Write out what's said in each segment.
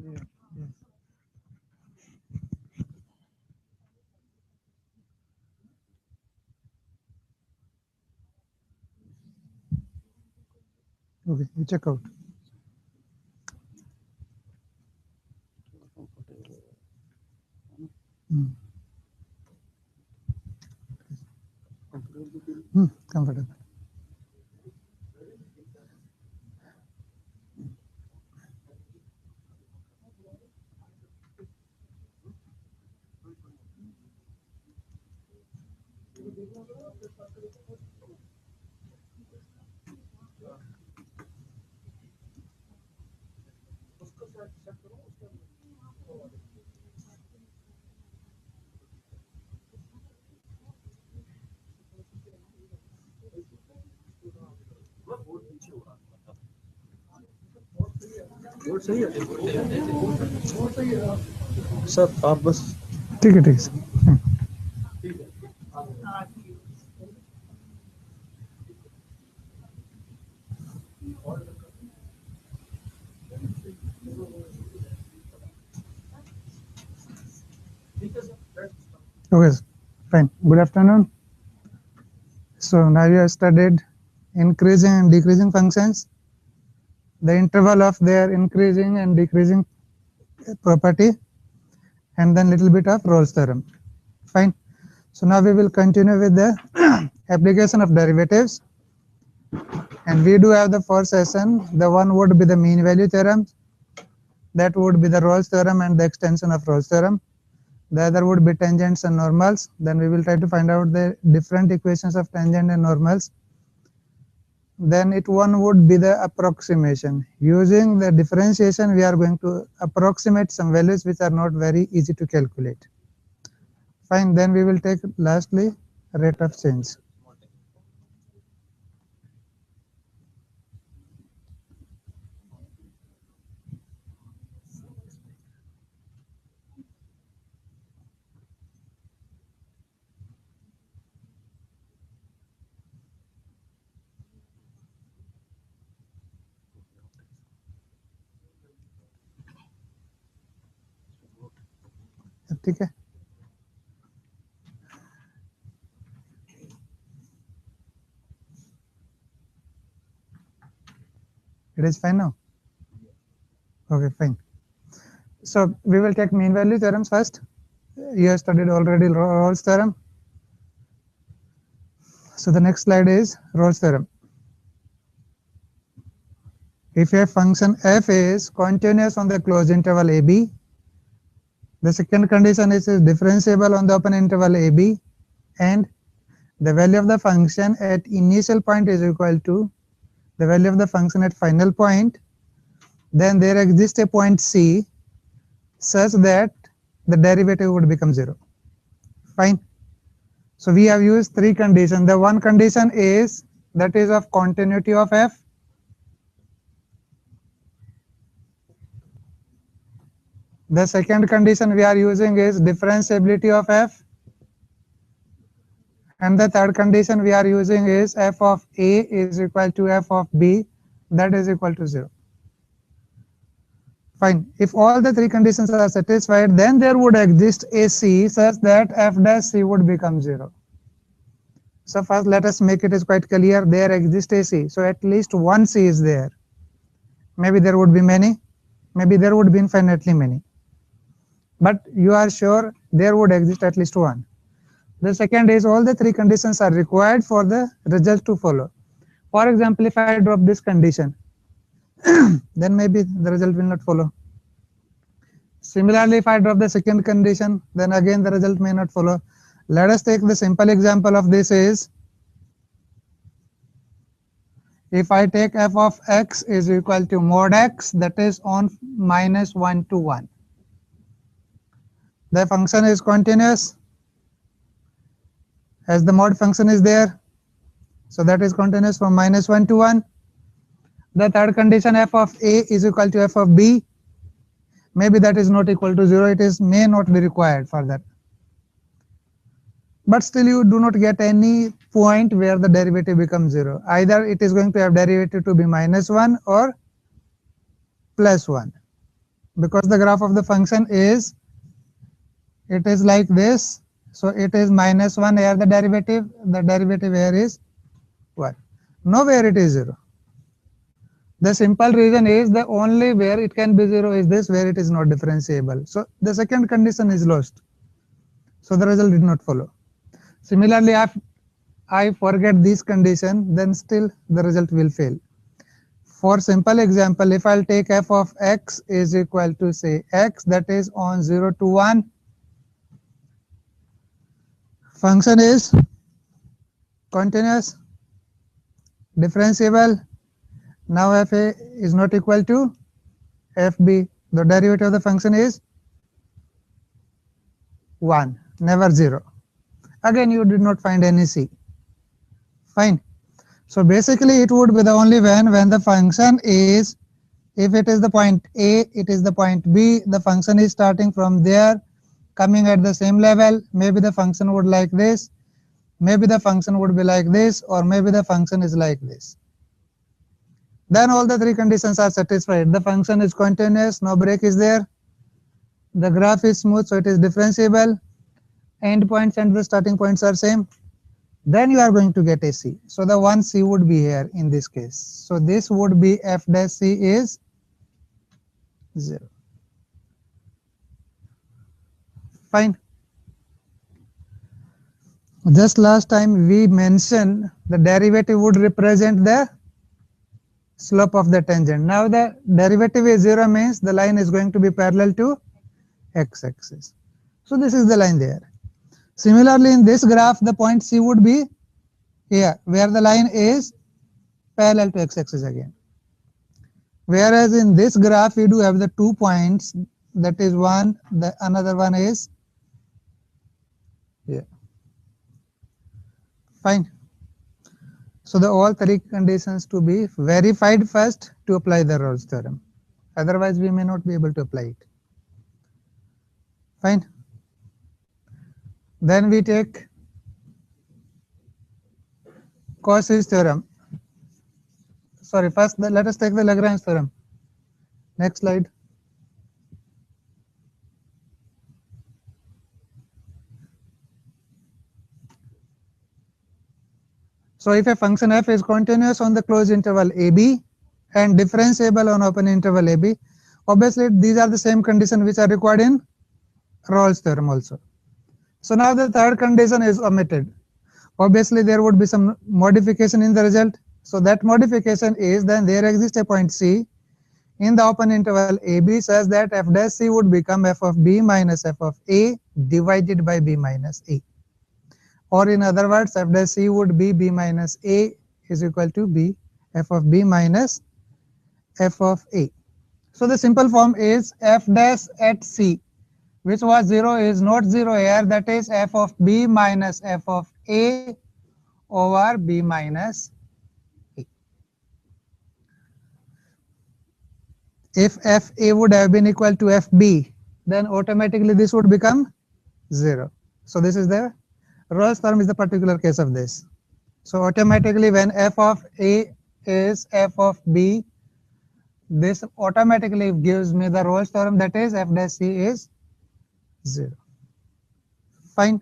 Yeah. Yes. Okay, you check out. Hmm. Comfortable. Sir आप बस ठीक है, ठीक है sir. Okay, sir. Fine. Good afternoon. So now you have studied increasing and decreasing functions, the interval of their increasing and decreasing property, and then little bit of Rolle's theorem. Fine. So now we will continue with the application of derivatives, and we do have the first session. The one would be the mean value theorem, that would be the Rolle's theorem and the extension of Rolle's theorem. The other would be tangents and normals. Then we will try to find out the different equations of tangent and normals. Then it one would be the approximation. Using the differentiation, we are going to approximate some values which are not very easy to calculate. Fine. Then we will take lastly rate of change. ठीक है. It is fine now. Okay, fine. So we will take mean value theorems first. You have studied already Rolle's theorem. So the next slide is Rolle's theorem. If a function f is continuous on the closed interval ab, the second condition is differentiable on the open interval ab, and the value of the function at initial point is equal to the value of the function at final point, then there exists a point c such that the derivative would become 0. Fine. So we have used three conditions. The one condition is that is of continuity of f. The second condition we are using is differentiability of f. And the third condition we are using is f of a is equal to f of b, that is equal to 0. Fine. If all the three conditions are satisfied, then there would exist a c such that f dash c would become 0. So first let us make it is quite clear, there exists a c. So at least one c is there. Maybe there would be many, maybe there would be infinitely many. But you are sure there would exist at least one. The second is all the three conditions are required for the result to follow. For example, if I drop this condition, then maybe the result will not follow. Similarly, if I drop the second condition, then again the result may not follow. Let us take the simple example of this is, if I take f of x is equal to mod x, that is on minus 1 to 1. The function is continuous as the mod function is there. So that is continuous from minus 1 to 1. The third condition, f of a is equal to f of b. Maybe that is not equal to 0. It is may not be required for that. But still you do not get any point where the derivative becomes 0. Either it is going to have derivative to be minus 1 or plus 1. because the graph of the function is, it is like this. So it is -1 here the derivative here is 1. Nowhere it is 0. The simple reason is the only where it can be 0 is this, where it is not differentiable. So the second condition is lost. So the result did not follow. Similarly, if I forget this condition, then still the result will fail. For simple example, if I'll take f of x is equal to say x, that is on 0 to 1, function is continuous, differentiable. Now fa is not equal to fb. The derivative of the function is 1, never 0. Again, you did not find any c. Fine. So basically it would be the only when the function is, if it is the point A, it is the point B, the function is starting from there, coming at the same level. Maybe the function would like this, maybe the function would be like this, or maybe the function is like this. Then all the three conditions are satisfied. The function is continuous, no break is there. The graph is smooth, so it is differentiable. End points and the starting points are same. Then you are going to get a C. So the one C would be here in this case. So this would be f dash C is 0. Fine. Just last time we mentioned the derivative would represent the slope of the tangent. Now the derivative is 0 means the line is going to be parallel to x-axis. So this is the line there. Similarly, in this graph, the point C would be here, where the line is parallel to x-axis again. Whereas in this graph, we do have the 2 points, that is one, the another one is here. Fine. So the all three conditions to be verified first to apply the Rolle's theorem. Otherwise, we may not be able to apply it. Fine. Then we take Cauchy's theorem. Sorry, first let us take the Lagrange theorem. Next slide. So if a function f is continuous on the closed interval AB and differentiable on open interval AB, obviously these are the same conditions which are required in Rolle's theorem also. So now the third condition is omitted. Obviously there would be some modification in the result. So that modification is, then there exists a point C in the open interval AB such that f dash C would become f of B minus f of A divided by B minus A. Or in other words, f dash C would be B minus A is equal to B, f of B minus f of A. So the simple form is f dash at C, which was 0 is not 0 here, that is f of B minus f of A over B minus A. If FA would have been equal to FB, then automatically this would become 0. So this is the Rolle's theorem is the particular case of this. So automatically when f of A is f of B, this automatically gives me the Rolle's theorem, that is f dash C is 0. Fine.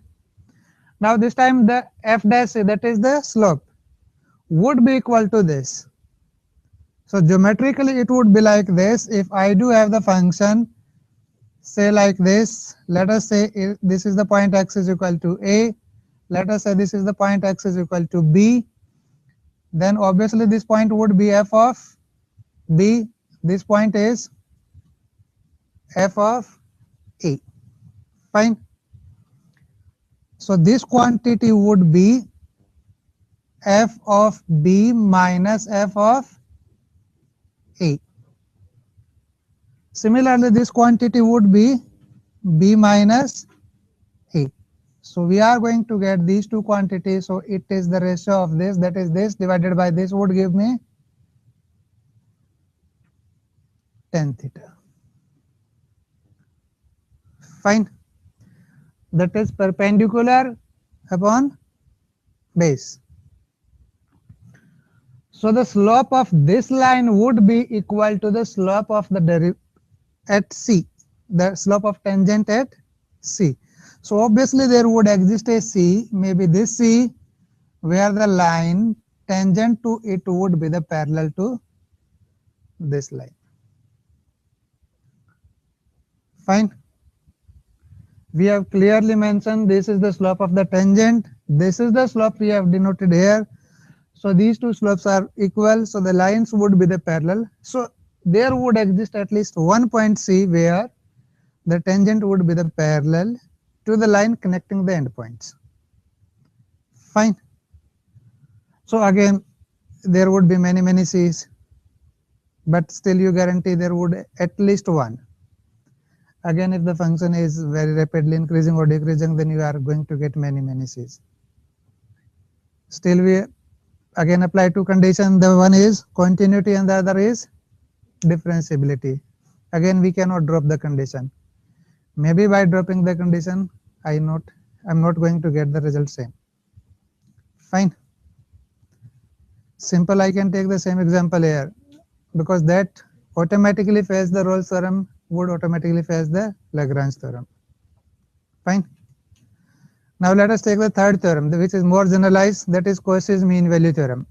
Now this time the f dash C, that is the slope, would be equal to this. So geometrically it would be like this. If I do have the function say like this, let us say this is the point x is equal to A, let us say this is the point x is equal to B, then obviously this point would be f of B, this point is f of A. Fine. So this quantity would be f of B minus f of A. Similarly, this quantity would be B minus A. So we are going to get these two quantities. So it is the ratio of this, that is this divided by this would give me tan theta. Fine. That is perpendicular upon base. So the slope of this line would be equal to the slope of the at C, the slope of tangent at C. So obviously there would exist a C, maybe this C, where the line tangent to it would be the parallel to this line. Fine. We have clearly mentioned this is the slope of the tangent. This is the slope we have denoted here. So these two slopes are equal. So the lines would be the parallel. So there would exist at least one point C where the tangent would be the parallel to the line connecting the endpoints. Fine. So again, there would be many C's, but still you guarantee there would at least one. Again, if the function is very rapidly increasing or decreasing, then you are going to get many C's. Still we again apply two conditions. The one is continuity and the other is differentiability. Again, we cannot drop the condition. Maybe by dropping the condition, I'm not going to get the result same. Fine. Simple, I can take the same example here, because that automatically fetch the Rolle's theorem would automatically fetch the Lagrange theorem. Fine. Now let us take the third theorem, which is more generalized, that is Cauchy's mean value theorem.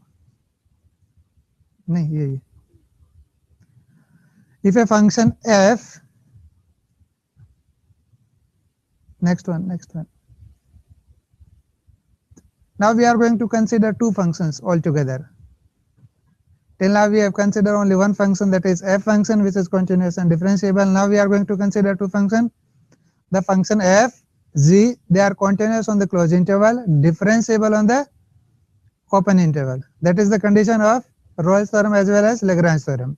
If a function f, next one. Now we are going to consider two functions altogether. Till now we have considered only one function, that is f function, which is continuous and differentiable. Now we are going to consider two functions. The function f, g, they are continuous on the closed interval, differentiable on the open interval. That is the condition of Rolle's theorem as well as Lagrange theorem.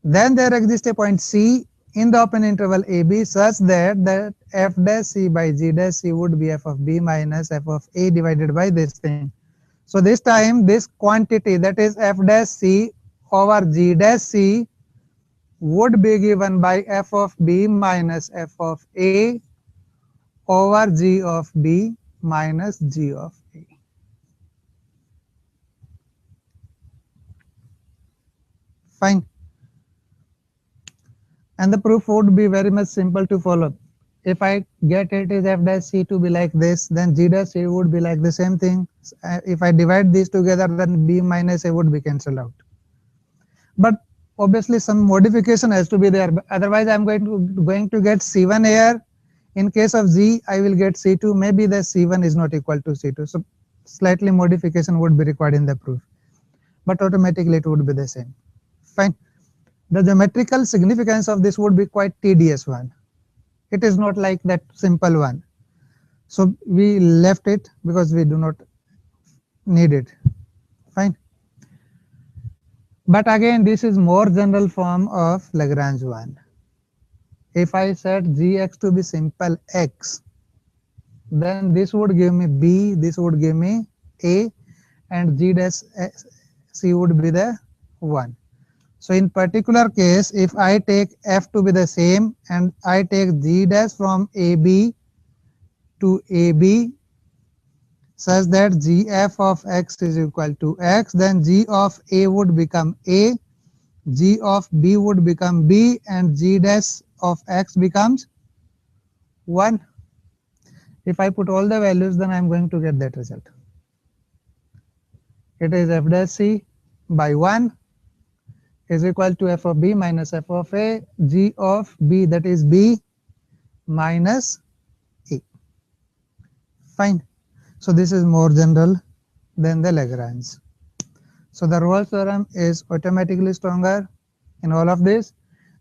Then there exists a point C in the open interval AB such that f dash C by g dash C would be f of B minus f of A divided by this thing. So this time this quantity, that is f dash C over g dash C, would be given by f of B minus f of A over g of B minus g of A. Fine. And the proof would be very much simple to follow. If I get it is f dash C to be like this, then g dash C would be like the same thing. If I divide these together, then B minus A would be cancelled out. But obviously some modification has to be there. Otherwise I'm going to get C1 here. In case of G, I will get C2. Maybe the C1 is not equal to C2. So slightly modification would be required in the proof. But automatically it would be the same. Fine. The geometrical significance of this would be quite tedious one. It is not like that simple one. So we left it because we do not need it. Fine. But again, this is more general form of Lagrange one. If I set gx to be simple x, then this would give me B, this would give me A, and g dash C would be the 1. So in particular case, if I take f to be the same and I take g dash from AB to AB such that gf of x is equal to x, then g of A would become A, g of B would become B, and g dash of x becomes 1. If I put all the values, then I am going to get that result. It is f dash C by 1 is equal to f of B minus f of A, g of B, that is B minus A. Fine. So this is more general than the Lagrange. So the Rolle's theorem is automatically stronger in all of this,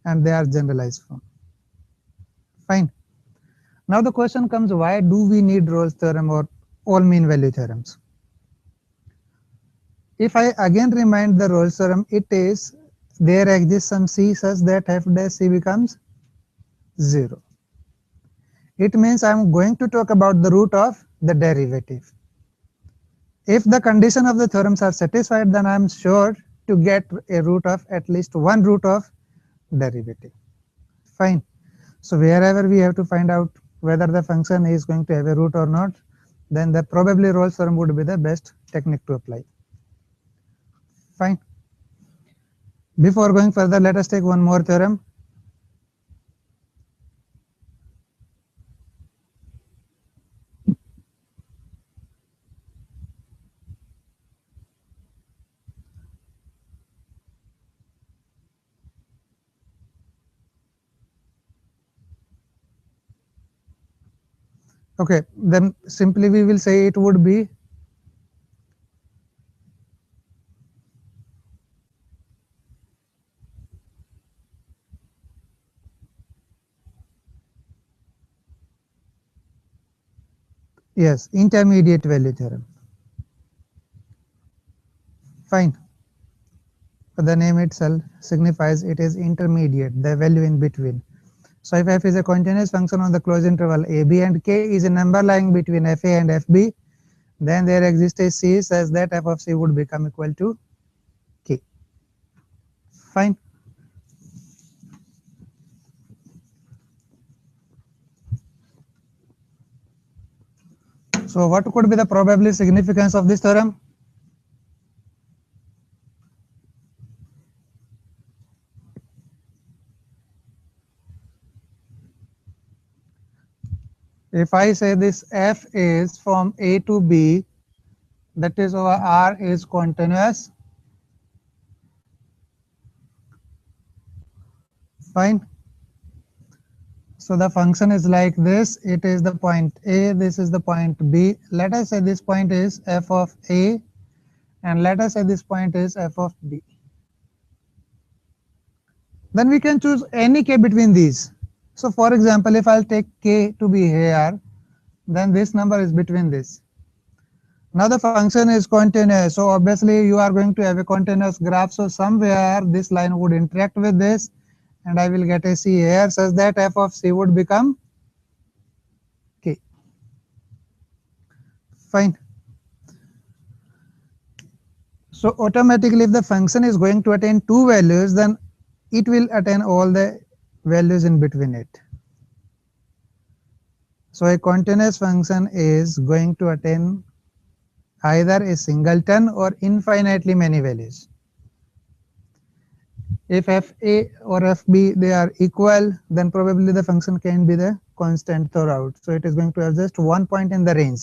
and they are generalized form. Fine. Now the question comes, why do we need Rolle's theorem or all mean value theorems? If I again remind the Rolle's theorem, it is there exists some C such that f dash C becomes 0. It means I am going to talk about the root of the derivative. If the condition of the theorems are satisfied, then I am sure to get a root of at least one root of derivative. Fine. So wherever we have to find out whether the function is going to have a root or not, then the probably Rolle's theorem would be the best technique to apply. Fine. Before going further, let us take one more theorem. Okay, then simply we will say it would be yes, intermediate value theorem. Fine. The name itself signifies it is intermediate, the value in between. So if f is a continuous function on the closed interval a, b and k is a number lying between fa and fb, then there exists a c such that f of c would become equal to k. Fine. So what could be the probability significance of this theorem? If I say this f is from a to b, that is over r is continuous. Fine. So the function is like this. It is the point a, this is the point b. Let us say this point is f of a, and let us say this point is f of b. Then we can choose any k between these. So for example, if I'll take k to be here, then this number is between this. Now the function is continuous, so obviously you are going to have a continuous graph. So somewhere this line would interact with this, and I will get a c here such that f of c would become k. Fine. So automatically if the function is going to attain two values, then it will attain all the values in between it. So a continuous function is going to attain either a singleton or infinitely many values. If fa or fb they are equal, then probably the function can be the constant throughout. So it is going to have just one point in the range.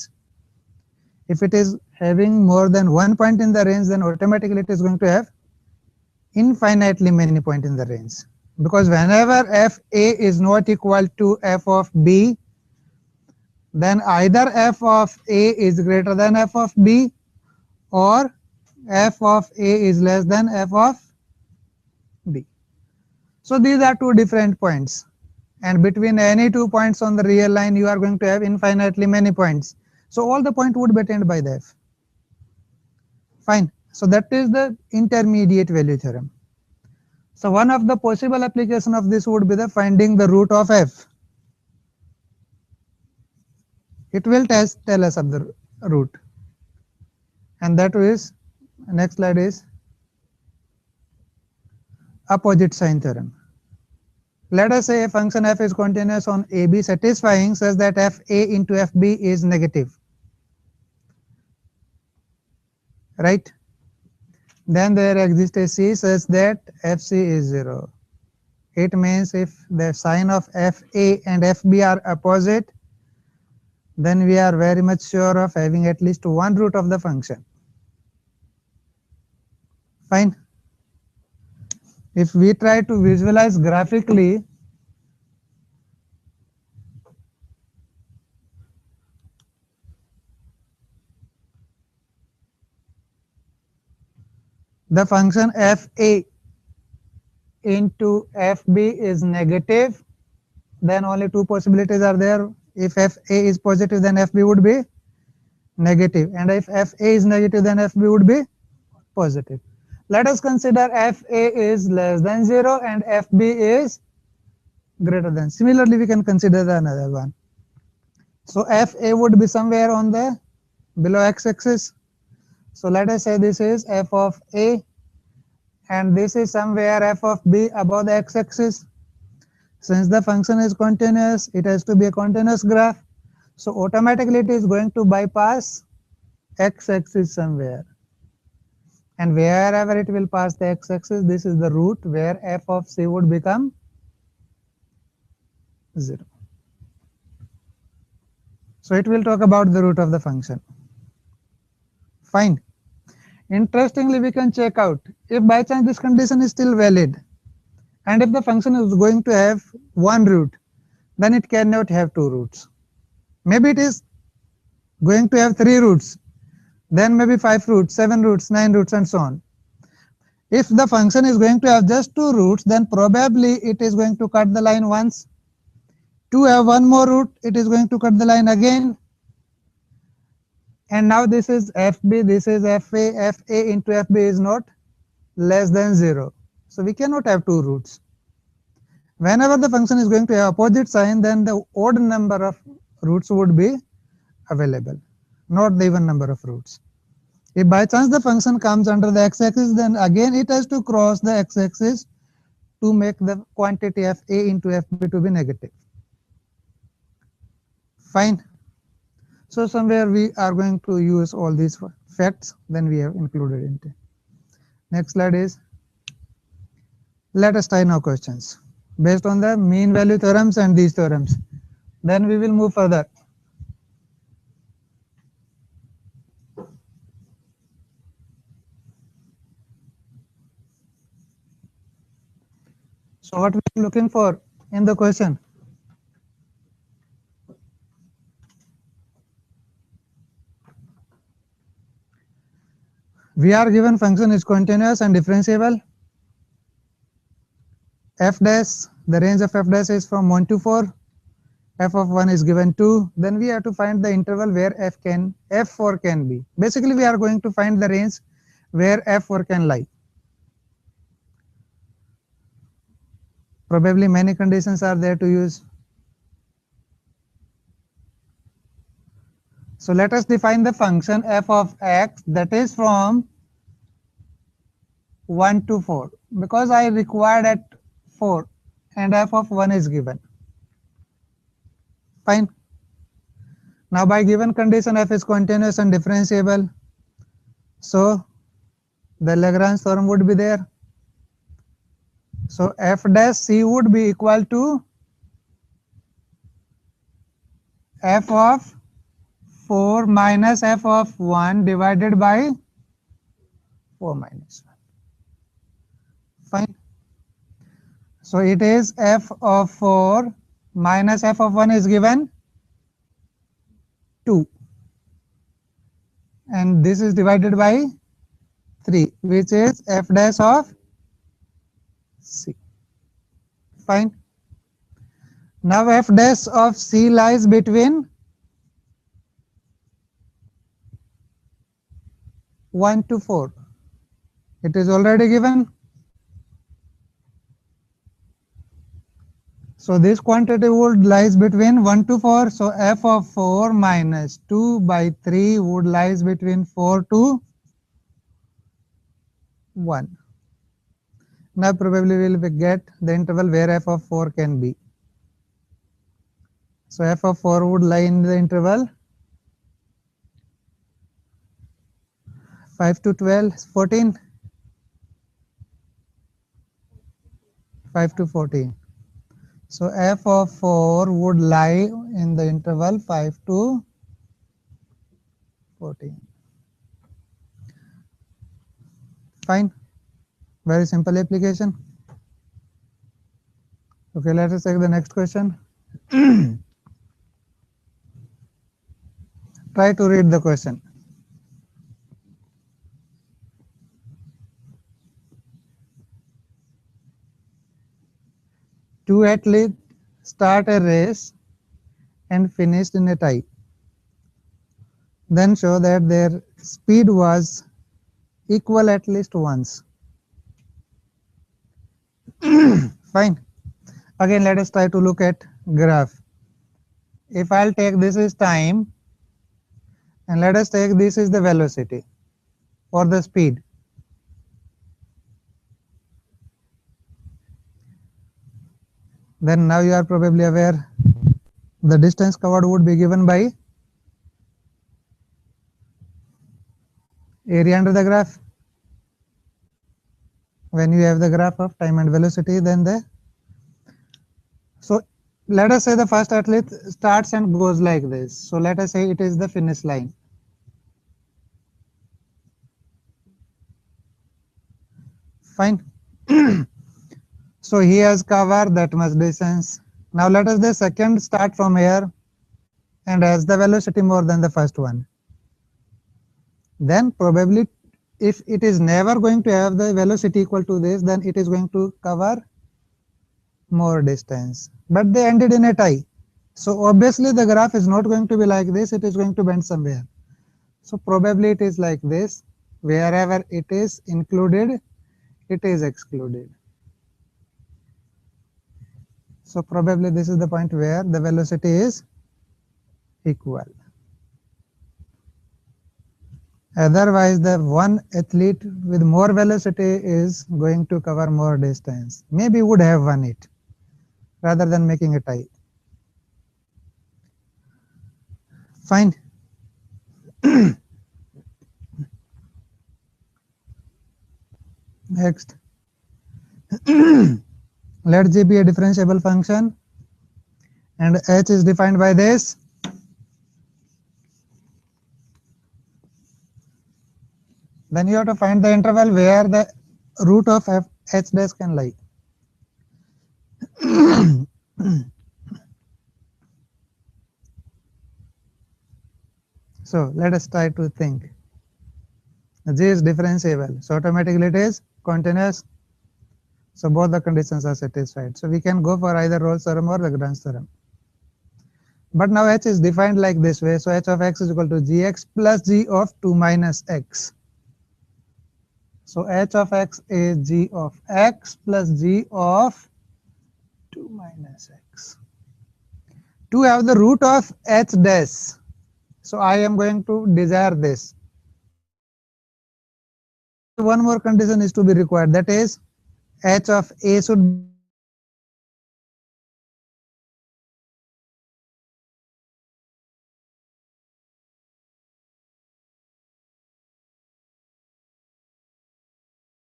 If it is having more than one point in the range, then automatically it is going to have infinitely many points in the range. Because whenever fa is not equal to f of b, then either f of a is greater than f of b, or f of a is less than f of b. So these are two different points, and between any 2 points on the real line you are going to have infinitely many points. So all the points would be attained by the f. Fine. So that is the intermediate value theorem. So one of the possible application of this would be the finding the root of f. It will tell us of the root, and that is, next slide is opposite sign theorem. Let us say a function f is continuous on ab satisfying such that fa into fb is negative, right? Then there exists a c such that fc is 0. It means if the sign of fa and fb are opposite, then we are very much sure of having at least one root of the function. Fine. If we try to visualize graphically, the function fa into fb is negative, then only two possibilities are there. If fa is positive, then fb would be negative, and if fa is negative, then fb would be positive. Let us consider fa is less than 0 and fb is greater than. Similarly, we can consider the another one. So fa would be somewhere on the below x-axis. So let us say this is f of a, and this is somewhere f of b above the x-axis. Since the function is continuous, it has to be a continuous graph. So automatically it is going to bypass x-axis somewhere. And wherever it will pass the x-axis, this is the root where f of c would become 0. So it will talk about the root of the function. Fine. Interestingly, we can check out if by chance this condition is still valid, and if the function is going to have one root, then it cannot have two roots. Maybe it is going to have 3 roots, then maybe 5 roots, 7 roots, 9 roots, and so on. If the function is going to have just 2 roots, then probably it is going to cut the line once. To have one more root, it is going to cut the line again. And now this is FB, this is FA. FA into FB is not less than 0. So we cannot have 2 roots. Whenever the function is going to have opposite sign, then the odd number of roots would be available, not the even number of roots. If by chance the function comes under the x-axis, then again it has to cross the x-axis to make the quantity f a into fb to be negative. Fine. So somewhere we are going to use all these facts, then we have included in it. Next slide is, let us try now questions based on the mean value theorems and these theorems. Then we will move further. So what we are looking for in the question? We are given function is continuous and differentiable. F dash, the range of f dash is from 1 to 4. F of 1 is given 2. Then we have to find the interval where f4 can be. Basically, we are going to find the range where f4 can lie. Probably many conditions are there to use. So let us define the function f of x that is from 1 to 4, because I required at 4 and f of 1 is given. Fine. Now by given condition f is continuous and differentiable, so the Lagrange theorem would be there. So f dash c would be equal to f of 4 minus f of 1 divided by 4 minus 1. Fine. So it is f of 4 minus f of 1 is given 2. And this is divided by 3, which is f dash of c. Fine. Now f dash of c lies between 1 to 4. It is already given. So this quantity would lies between 1 to 4. So f of 4 minus 2 by 3 would lies between 4 to 1. Now probably we will get the interval where f of 4 can be. So f of 4 would lie in the interval 5 to 12, 14, 5 to 14. So f of 4 would lie in the interval 5 to 14. Fine. Very simple application. Okay, let us take the next question. Try to read the question. Two athletes start a race and finished in a tie. Then show that their speed was equal at least once. Fine. Again, let us try to look at graph. If I'll take this is time, and let us take this is the velocity or the speed. Then now you are probably aware the distance covered would be given by area under the graph. When you have the graph of time and velocity, then so let us say the first athlete starts and goes like this. So let us say it is the finish line. Fine. So he has covered that much distance. Now let us the second start from here and has the velocity more than the first one, then probably if it is never going to have the velocity equal to this, then it is going to cover more distance. But they ended in a tie. So obviously the graph is not going to be like this, it is going to bend somewhere. So probably it is like this, wherever it is included, it is excluded. So probably this is the point where the velocity is equal. Otherwise, the one athlete with more velocity is going to cover more distance. Maybe would have won it rather than making a tie. Fine. Next. Let G be a differentiable function and h is defined by this. Then you have to find the interval where the root of f h dash can lie. So let us try to think. G is differentiable, so automatically it is continuous. So both the conditions are satisfied. So we can go for either Rolle's theorem or Lagrange theorem. But now h is defined like this way. So h of x is equal to gx plus g of 2 minus x. So h of x is g of x plus g of 2 minus x. To have the root of h dash, so I am going to desire this. One more condition is to be required, that is h of a should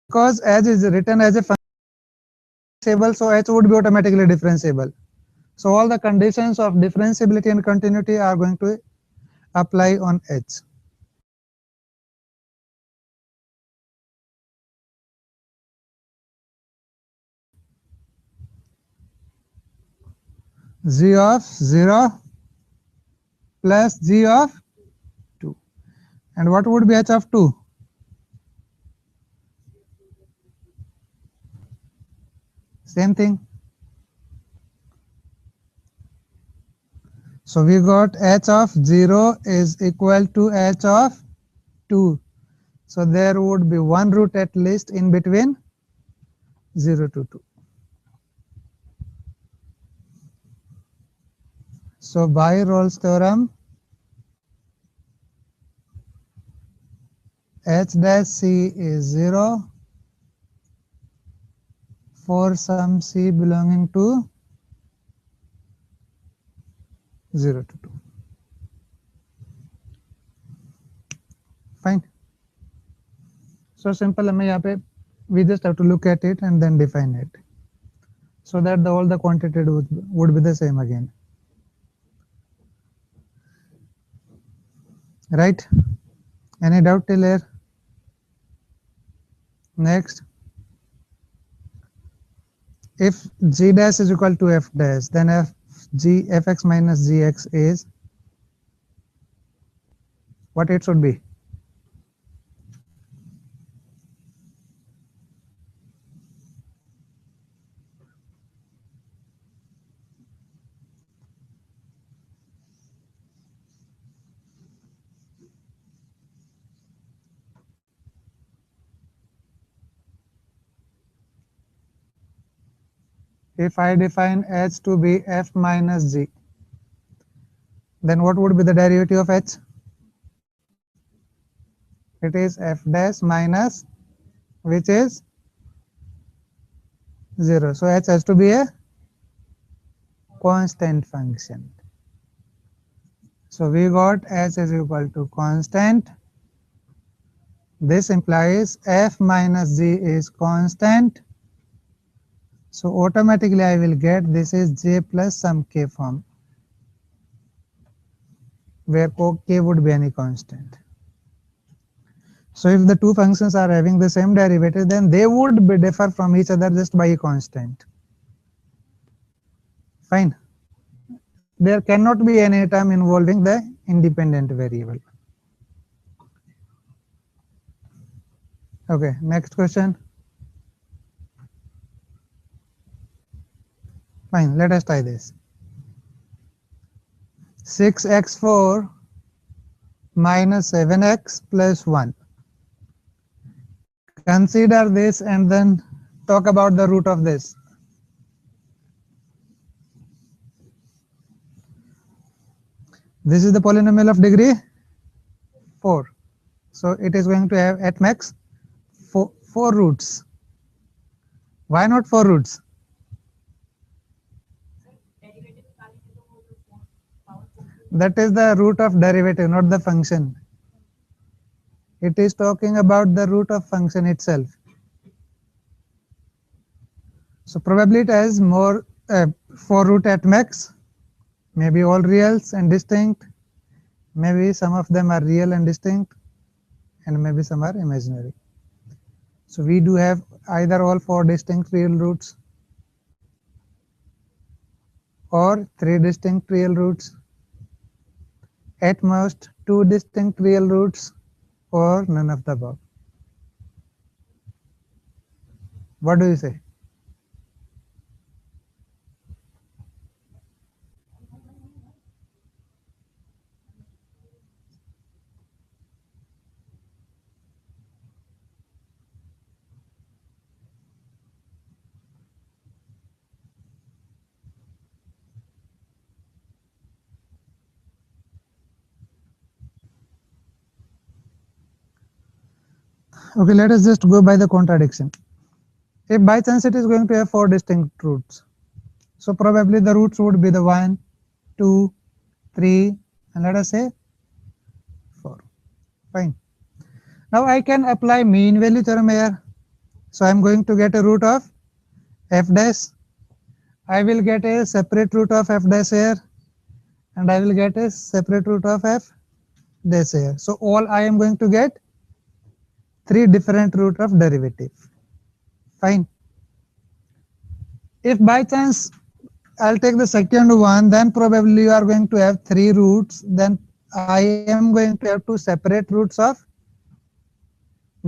because h is written as a function, so h would be automatically differentiable. So all the conditions of differentiability and continuity are going to apply on h. G of 0 plus g of 2. And what would be h of 2? Same thing. So we got h of 0 is equal to h of 2. So there would be one root at least in between 0 to 2. So by Rolle's theorem, h dash c is 0 for some c belonging to 0 to 2. Fine. So simple. We just have to look at it and then define it, so that all the quantity would be the same again. Right? Any doubt till here? Next. If g dash is equal to f dash, then fx minus gx is what it should be. If I define h to be f minus g, then what would be the derivative of h? It is f dash minus, which is 0. So h has to be a constant function. So we got h is equal to constant. This implies f minus g is constant. So automatically I will get this is j plus some k form, where k would be any constant. So if the two functions are having the same derivative, then they would be differ from each other just by a constant. Fine. there cannot be any term involving the independent variable. Okay, next question. Fine, let us try this. 6x4 minus 7x plus 1. Consider this and then talk about the root of this. This is the polynomial of degree 4. So it is going to have at max 4 roots. Why not 4 roots? That is the root of derivative, not the function. It is talking about the root of function itself. So probably it has more 4 root at max, maybe all reals and distinct, maybe some of them are real and distinct, and maybe some are imaginary. So we do have either all 4 distinct real roots or 3 distinct real roots, at most 2 distinct real roots, or none of the above. What do you say? Okay, let us just go by the contradiction. If by chance it is going to have 4 distinct roots, so probably the roots would be the 1, 2, 3, and let us say 4. Fine. Now I can apply mean value theorem here. So I am going to get a root of f dash. I will get a separate root of f dash here, and I will get a separate root of f dash here. So all I am going to get 3 different root of derivative. Fine. If by chance I'll take the second one, then probably you are going to have 3 roots. Then I am going to have 2 separate roots of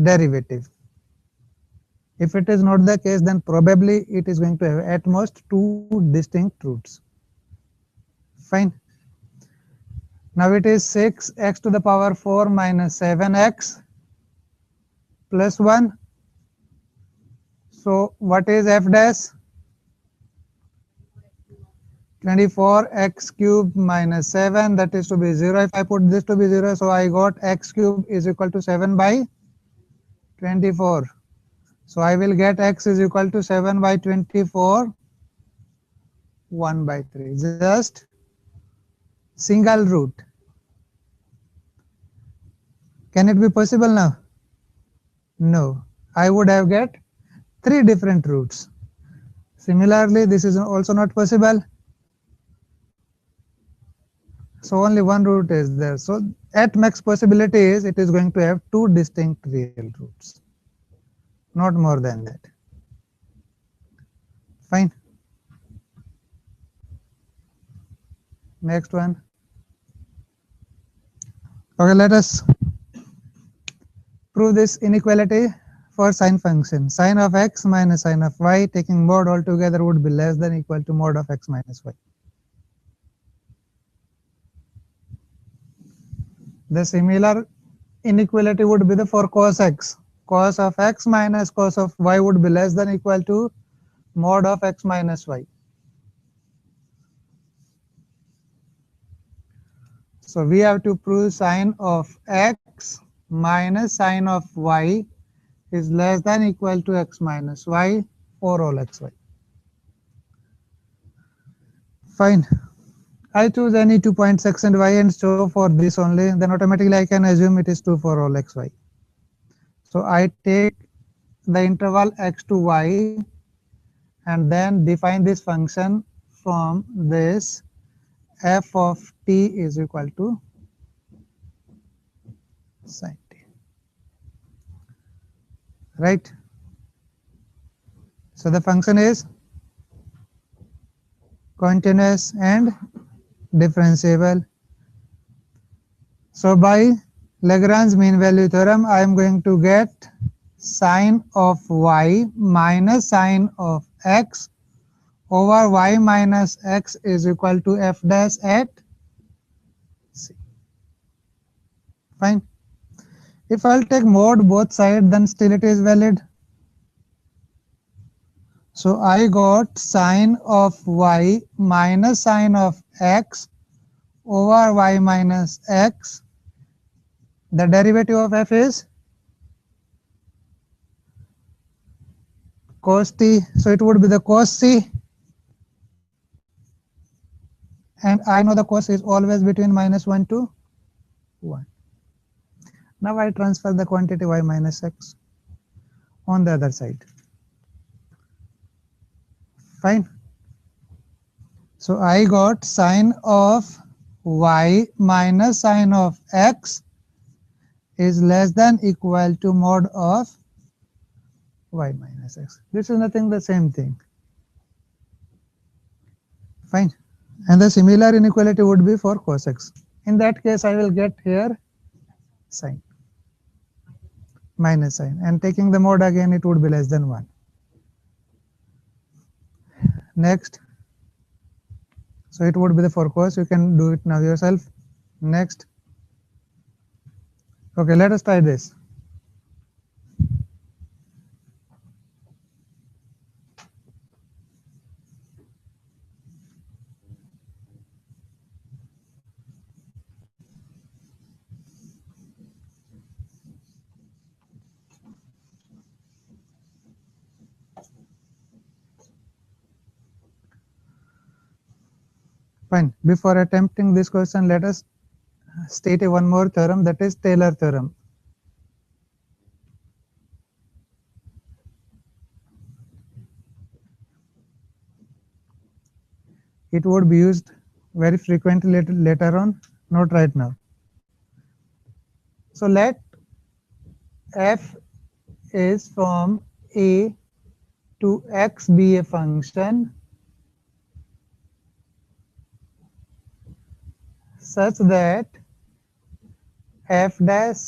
derivative. If it is not the case, then probably it is going to have at most 2 distinct roots. Fine. Now it is 6x to the power 4 minus 7x plus 1. So what is f dash? 24x cube minus 7, that is to be 0. If I put this to be 0, so I got x cube is equal to 7 by 24. So I will get x is equal to 7 by 24, 1 by 3. Just single root. Can it be possible now? No. I would have get 3 different roots. Similarly, this is also not possible. So only 1 root is there. So at max possibility is it is going to have 2 distinct real roots, not more than that. Fine. Next one. Okay, let us prove this inequality for sine function. Sine of x minus sine of y, taking mod altogether, would be less than equal to mod of x minus y. The similar inequality would be the for cos x. Cos of x minus cos of y would be less than equal to mod of x minus y. So we have to prove sine of x minus sine of y is less than equal to x minus y for all xy. Fine. I choose any 2 points x and y and so for this only, then automatically I can assume it is true for all xy. So I take the interval x to y and then define this function from this f of t is equal to sine t. Right? So the function is continuous and differentiable. So by Lagrange mean value theorem, I am going to get sine of y minus sine of x over y minus x is equal to f dash at c. Fine. If I'll take mod both sides, then still it is valid. So I got sine of y minus sine of x over y minus x. The derivative of f is cos t. So it would be the cos c. And I know the cos is always between -1 to 1. Now I transfer the quantity y minus x on the other side. Fine. So I got sine of y minus sine of x is less than equal to mod of y minus x. This is nothing the same thing. Fine. And the similar inequality would be for cos x. In that case, I will get here sine minus sine, and taking the mode again, it would be less than 1. Next. So it would be the for cos. You can do it now yourself. Next. Okay, let us try this. Fine. Before attempting this question, let us state one more theorem, that is Taylor theorem. It would be used very frequently later on, not right now. So let f is from a to x be a function such that f dash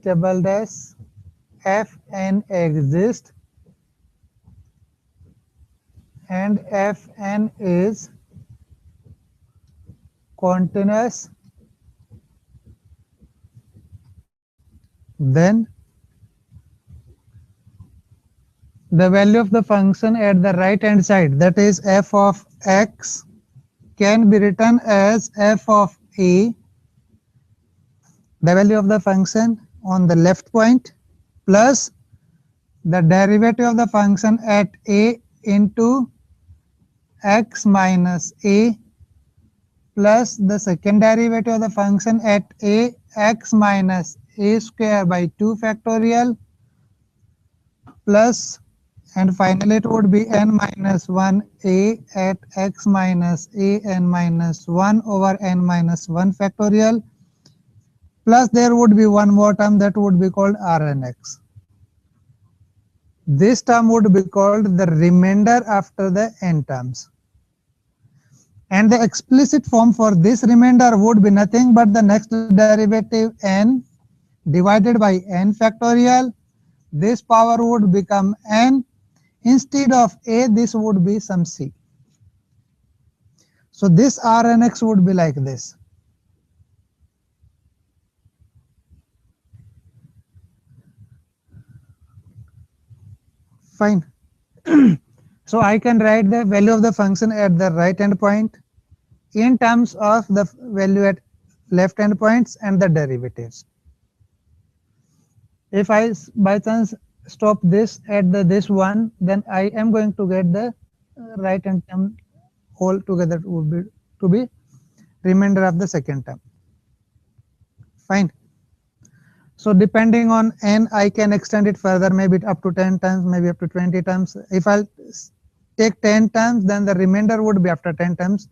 double dash fn exists and fn is continuous, then the value of the function at the right hand side, that is f of x, can be written as f of a, the value of the function on the left point, plus the derivative of the function at a into x minus a, plus the second derivative of the function at a x minus a square by 2 factorial, plus, and finally it would be n minus 1 a at x minus a n minus 1 over n minus 1 factorial, plus there would be one more term that would be called Rnx. This term would be called the remainder after the n terms. And the explicit form for this remainder would be nothing but the next derivative n divided by n factorial. This power would become n. Instead of a, this would be some c. So this Rnx would be like this. Fine. So I can write the value of the function at the right hand point in terms of the value at left hand points and the derivatives. If I by chance stop this at this one, then I am going to get the right hand term all together would be to be remainder of the second term. Fine. So depending on n, I can extend it further, maybe up to 10 times, maybe up to 20 times. If I'll take 10 times, then the remainder would be after 10 times.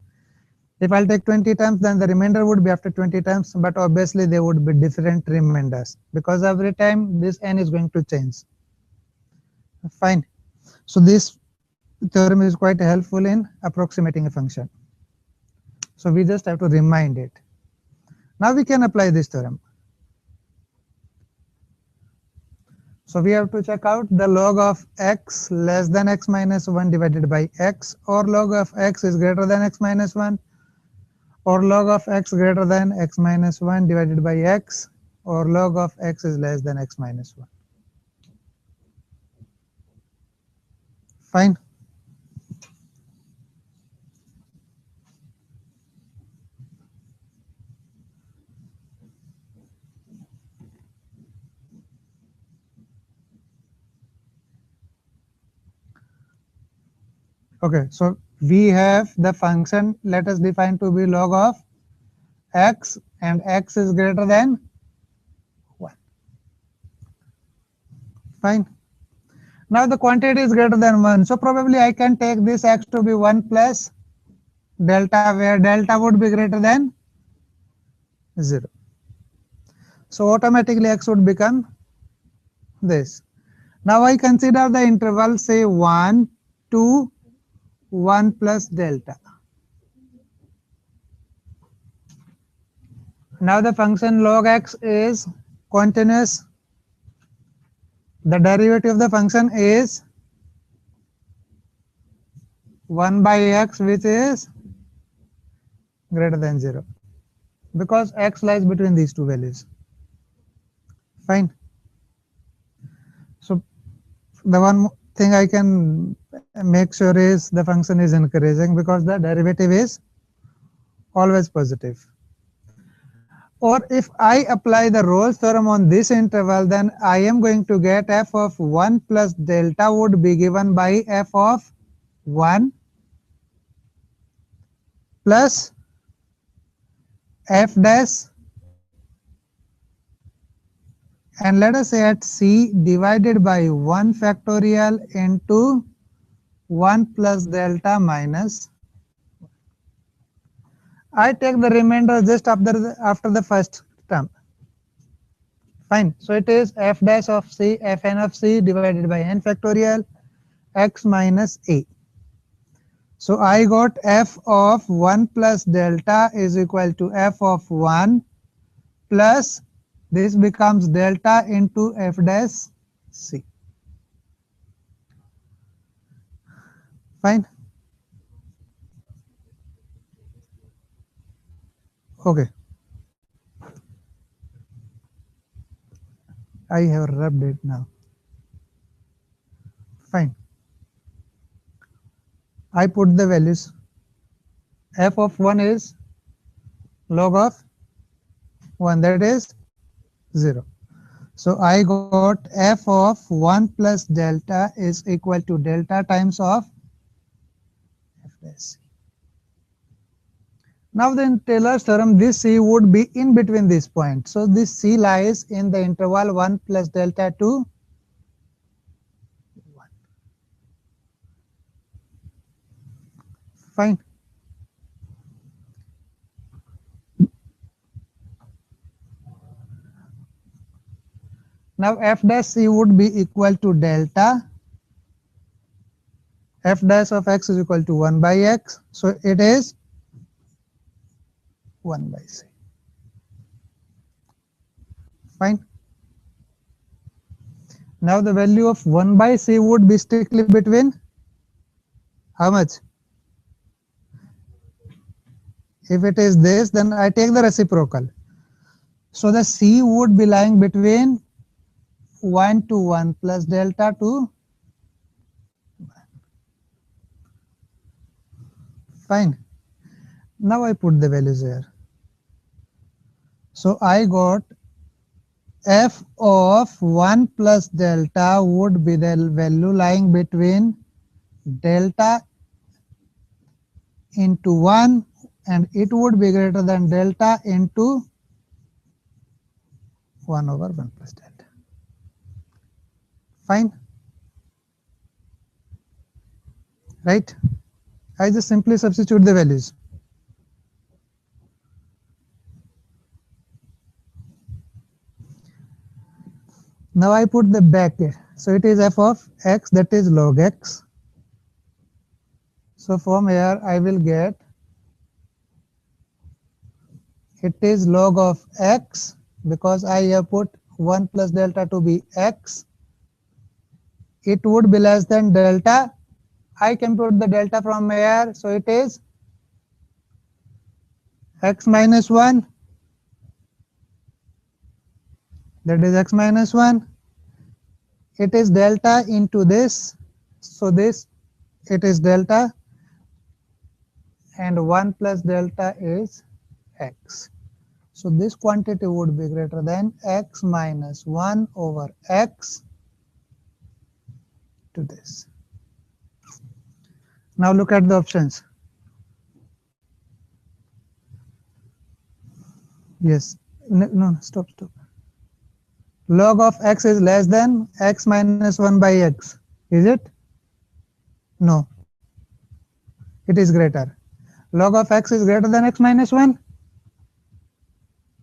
If I'll take 20 times, then the remainder would be after 20 times, but obviously they would be different remainders because every time this n is going to change. Fine. So this theorem is quite helpful in approximating a function. So we just have to remind it. Now we can apply this theorem. So we have to check out the log of x less than x minus 1 divided by x, or log of x is greater than x minus 1, or log of x greater than x minus 1 divided by x, or log of x is less than x minus 1. Fine. Okay, so we have the function, let us define to be log of x, and x is greater than 1. Fine. Now the quantity is greater than 1, so probably I can take this x to be 1 plus delta, where delta would be greater than 0. So automatically x would become this. Now I consider the interval, say 1 to 1 plus delta. Now the function log x is continuous. The derivative of the function is 1 by x, which is greater than 0, because x lies between these two values. Fine. So the one thing I can make sure is the function is increasing, because the derivative is always positive. Or if I apply the Rolle's theorem on this interval, then I am going to get f of 1 plus delta would be given by f of 1 plus f dash, and let us say at c divided by 1 factorial into 1 plus delta minus. I take the remainder just after the first term. Fine. So it is f dash of c, fn of c divided by n factorial x minus a. So I got f of 1 plus delta is equal to f of 1 plus, this becomes delta into f dash c. Fine. Okay. I have rubbed it now. Fine. I put the values. F of 1 is log of 1, that is 0. So I got f of 1 plus delta is equal to delta times of f dash c. Now then Taylor's theorem, this c would be in between this point. So this c lies in the interval 1 plus delta to 1. Fine. Now f dash c would be equal to delta. F dash of x is equal to 1 by x. So it is 1 by c. Fine. Now the value of 1 by c would be strictly between how much? If it is this, then I take the reciprocal. So the c would be lying between 1 to 1 plus delta to 1. Fine. Now I put the values here. So I got f of 1 plus delta would be the value lying between delta into 1, and it would be greater than delta into 1 over 1 plus delta. Fine. Right? I just simply substitute the values. Now I put the bracket. So it is f of x, that is log x. So from here I will get it is log of x, because I have put 1 plus delta to be x. It would be less than delta. I can put the delta from here, so it is x minus 1. That is x minus 1. It is delta into this, so this, it is delta, and 1 plus delta is x. So this quantity would be greater than x minus 1 over x to this. Now look at the options. Yes, no, stop. Log of x is less than x minus 1 by x. Is it? No. It is greater. Log of x is greater than x minus 1?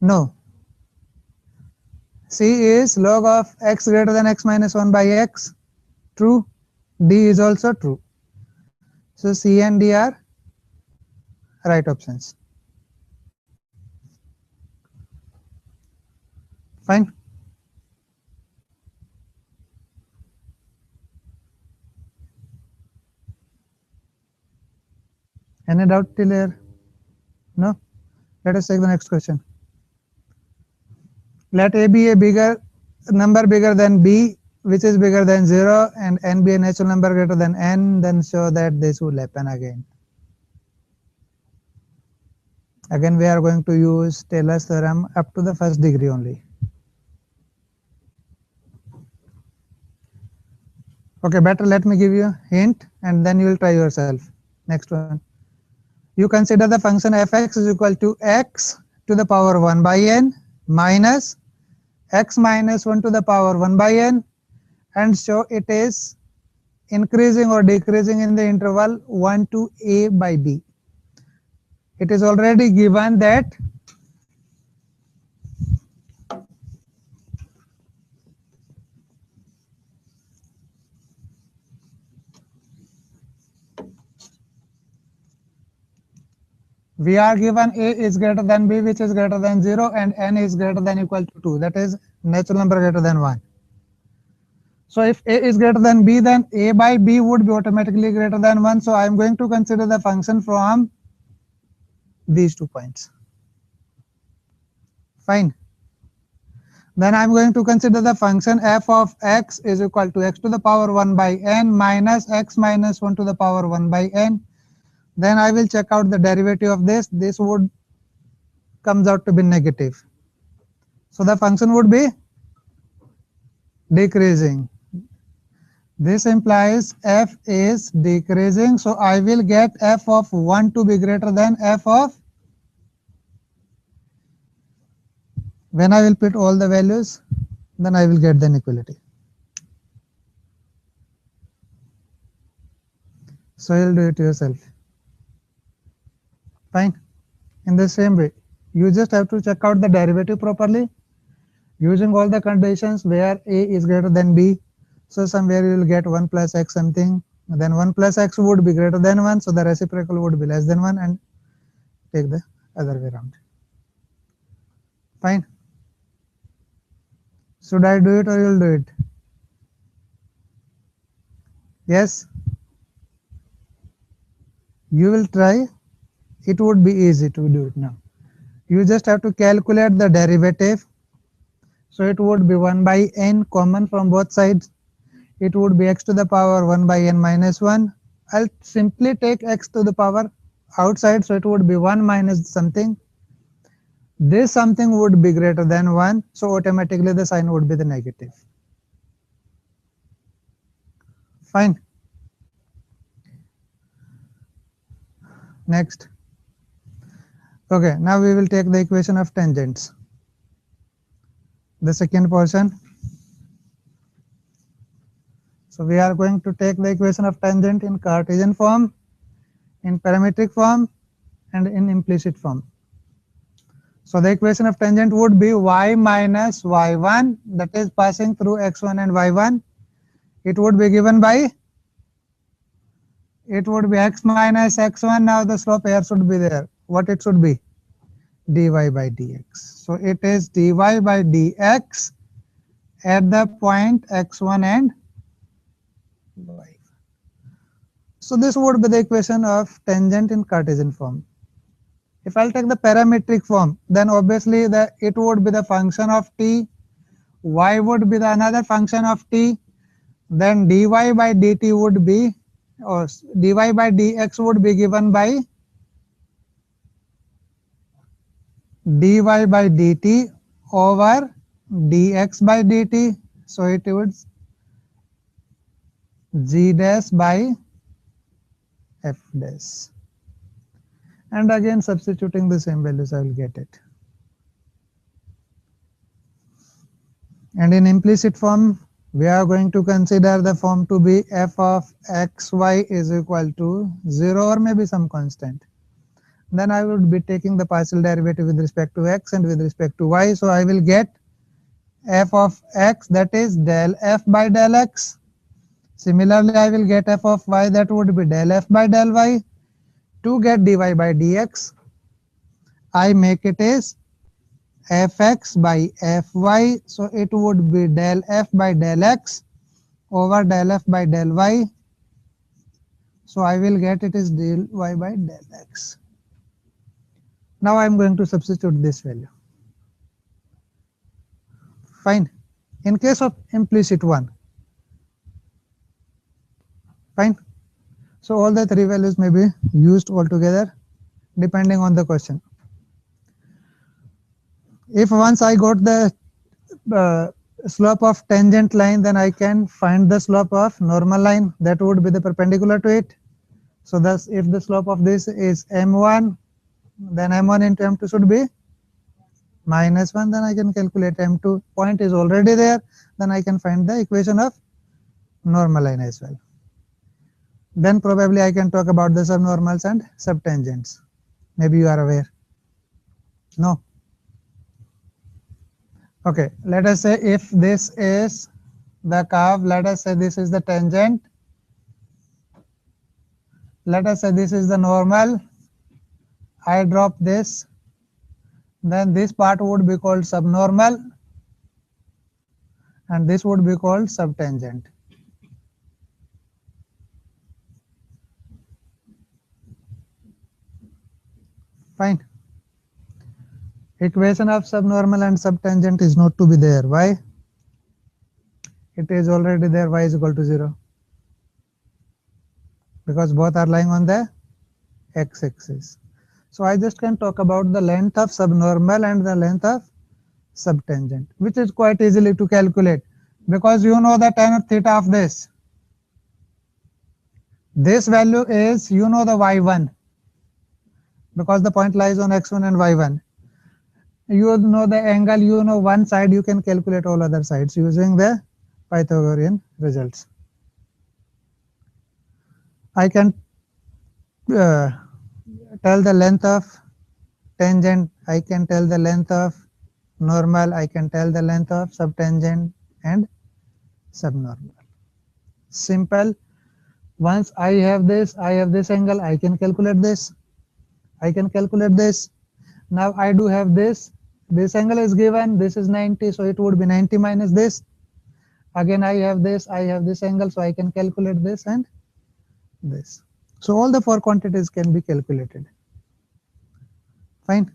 No. C is log of x greater than x minus 1 by x. True. D is also true. So C and D are right options. Fine. Any doubt till here? No? Let us take the next question. Let A be a bigger number bigger than B, which is bigger than 0, and n be a natural number greater than n, then show that this will happen again. Again, we are going to use Taylor's theorem up to the first degree only. Okay, better let me give you a hint and then you will try yourself. Next one. You consider the function fx is equal to x to the power 1 by n minus x minus 1 to the power 1 by n, and show it is increasing or decreasing in the interval 1 to a by b. It is already given that we are given a is greater than b, which is greater than 0, and n is greater than equal to 2, that is natural number greater than 1. So if a is greater than b, then a by b would be automatically greater than 1. So I am going to consider the function from these 2 points. Fine. Then I am going to consider the function f of x is equal to x to the power 1 by n minus x minus 1 to the power 1 by n. Then I will check out the derivative of this. This would comes out to be negative. So the function would be decreasing. This implies f is decreasing. So I will get f of 1 to be greater than f of, when I will put all the values, then I will get the inequality. So you'll do it yourself. Fine. In the same way, you just have to check out the derivative properly using all the conditions where a is greater than b. So somewhere you will get 1 plus x something, then 1 plus x would be greater than 1, so the reciprocal would be less than 1, and take the other way around. Fine. Should I do it or you'll do it? Yes? You will try. It would be easy to do it now. You just have to calculate the derivative. So it would be 1 by n common from both sides. It would be x to the power 1 by n minus 1. I'll simply take x to the power outside, so it would be 1 minus something. This something would be greater than 1, so automatically the sign would be the negative. Fine. Next. Okay, now we will take the equation of tangents. The second portion. So we are going to take the equation of tangent in Cartesian form, in parametric form, and in implicit form. So the equation of tangent would be y minus y1, that is passing through x1 and y1. It would be given by, it would be x minus x1. Now the slope here should be there. What it should be? dy by dx. So it is dy by dx at the point x1 and y. So this would be the equation of tangent in Cartesian form. If I'll take the parametric form, then obviously it would be the function of t, y would be the another function of t, then dy by dt would be, or dy by dx would be given by dy by dt over dx by dt. So it would g dash by f dash. And again substituting the same values, I will get it. And in implicit form, we are going to consider the form to be f of xy is equal to 0 or maybe some constant. Then I would be taking the partial derivative with respect to x and with respect to y. So I will get f of x, that is del f by del x. Similarly, I will get f of y, that would be del f by del y. To get dy by dx, I make it as fx by fy. So it would be del f by del x over del f by del y. So I will get it is del y by del x. Now I am going to substitute this value. Fine. In case of implicit one, fine. So all the three values may be used altogether depending on the question. If once I got the slope of tangent line, then I can find the slope of normal line, that would be the perpendicular to it. So thus if the slope of this is m1, then m1 into m2 should be -1. Then I can calculate m2. Point is already there, then I can find the equation of normal line as well. Then probably I can talk about the subnormals and subtangents. Maybe you are aware. No? Okay, let us say if this is the curve, let us say this is the tangent, let us say this is the normal, I drop this, then this part would be called subnormal and this would be called subtangent. Fine. Equation of subnormal and subtangent is not to be there. Why? It is already there. Y is equal to 0. Because both are lying on the x-axis. So I just can talk about the length of subnormal and the length of subtangent, which is quite easily to calculate because you know the tan theta of this. This value is, you know, the y1 because the point lies on x1 and y1. You know the angle, you know one side, you can calculate all other sides using the Pythagorean results. I can tell the length of tangent, I can tell the length of normal, I can tell the length of subtangent and subnormal. Simple. Once I have this angle, I can calculate this. I can calculate this. Now I do have this. This angle is given. This is 90, so it would be 90 minus this. Again, I have this angle, so I can calculate this and this. So all the four quantities can be calculated. Fine.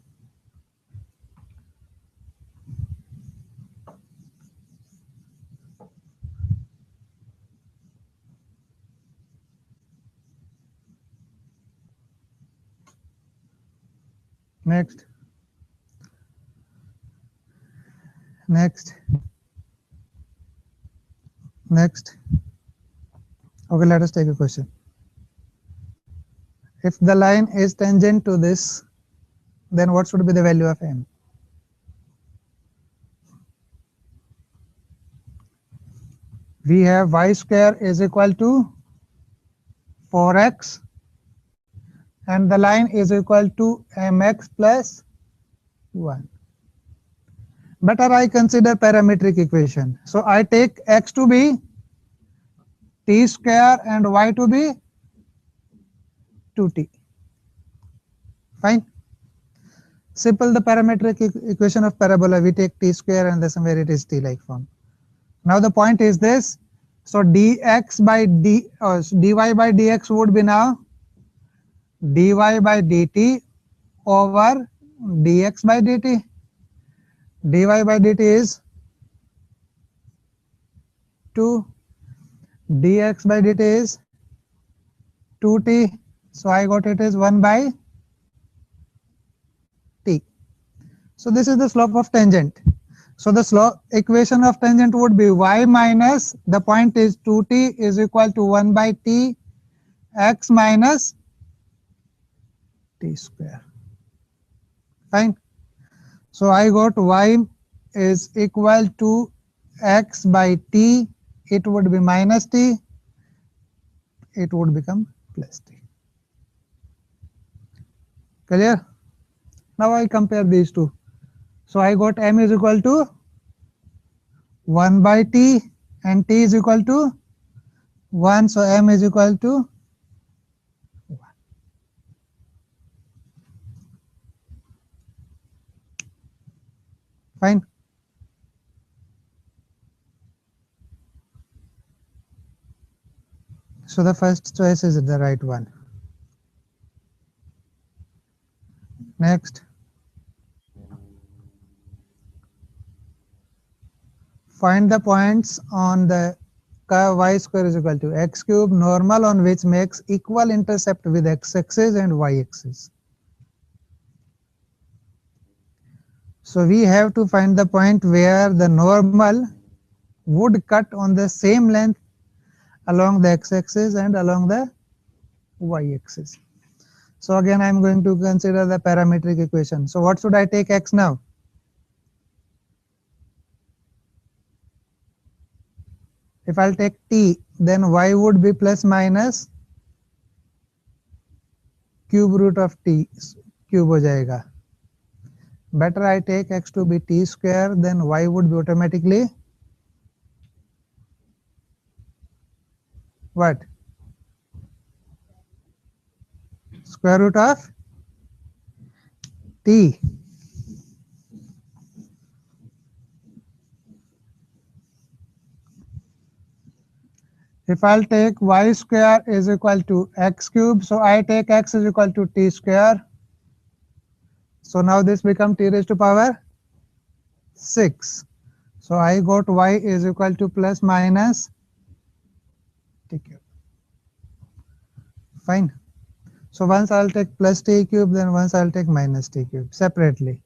Next. Okay, let us take a question. If the line is tangent to this, then what should be the value of m? We have y square is equal to 4x and the line is equal to mx plus 1. Better I consider parametric equation. So I take x to be t square and y to be 2t. Fine. Simple the parametric equation of parabola, we take t square and somewhere it is t like form. Now the point is this, so dx by dy by dx would be now dy by dt over dx by dt. dy by dt is 2, dx by dt is 2t. So I got it is 1 by t. So this is the slope of tangent. So the slope equation of tangent would be y minus, the point is 2t is equal to 1 by t x minus t square. Fine. So I got y is equal to x by t, it would be minus t, it would become plus t. Clear? Now I compare these two. So I got m is equal to 1 by t and t is equal to 1. So m is equal to 1. Fine. So the first choice is the right one. Next, find the points on the curve y square is equal to x cube normal on which makes equal intercept with x axis and y axis. So we have to find the point where the normal would cut on the same length along the x axis and along the y axis. So again I am going to consider the parametric equation. So what should I take x now? If I'll take t, then y would be plus minus cube root of t, cube ho jayega. Better I take x to be t square, then y would be automatically what? Square root of t. If I'll take y square is equal to x cube, so I take x is equal to t square. So now this becomes t raised to power 6. So I got y is equal to plus minus t cube. Fine. So once I'll take plus t cube, then once I'll take minus t cube separately.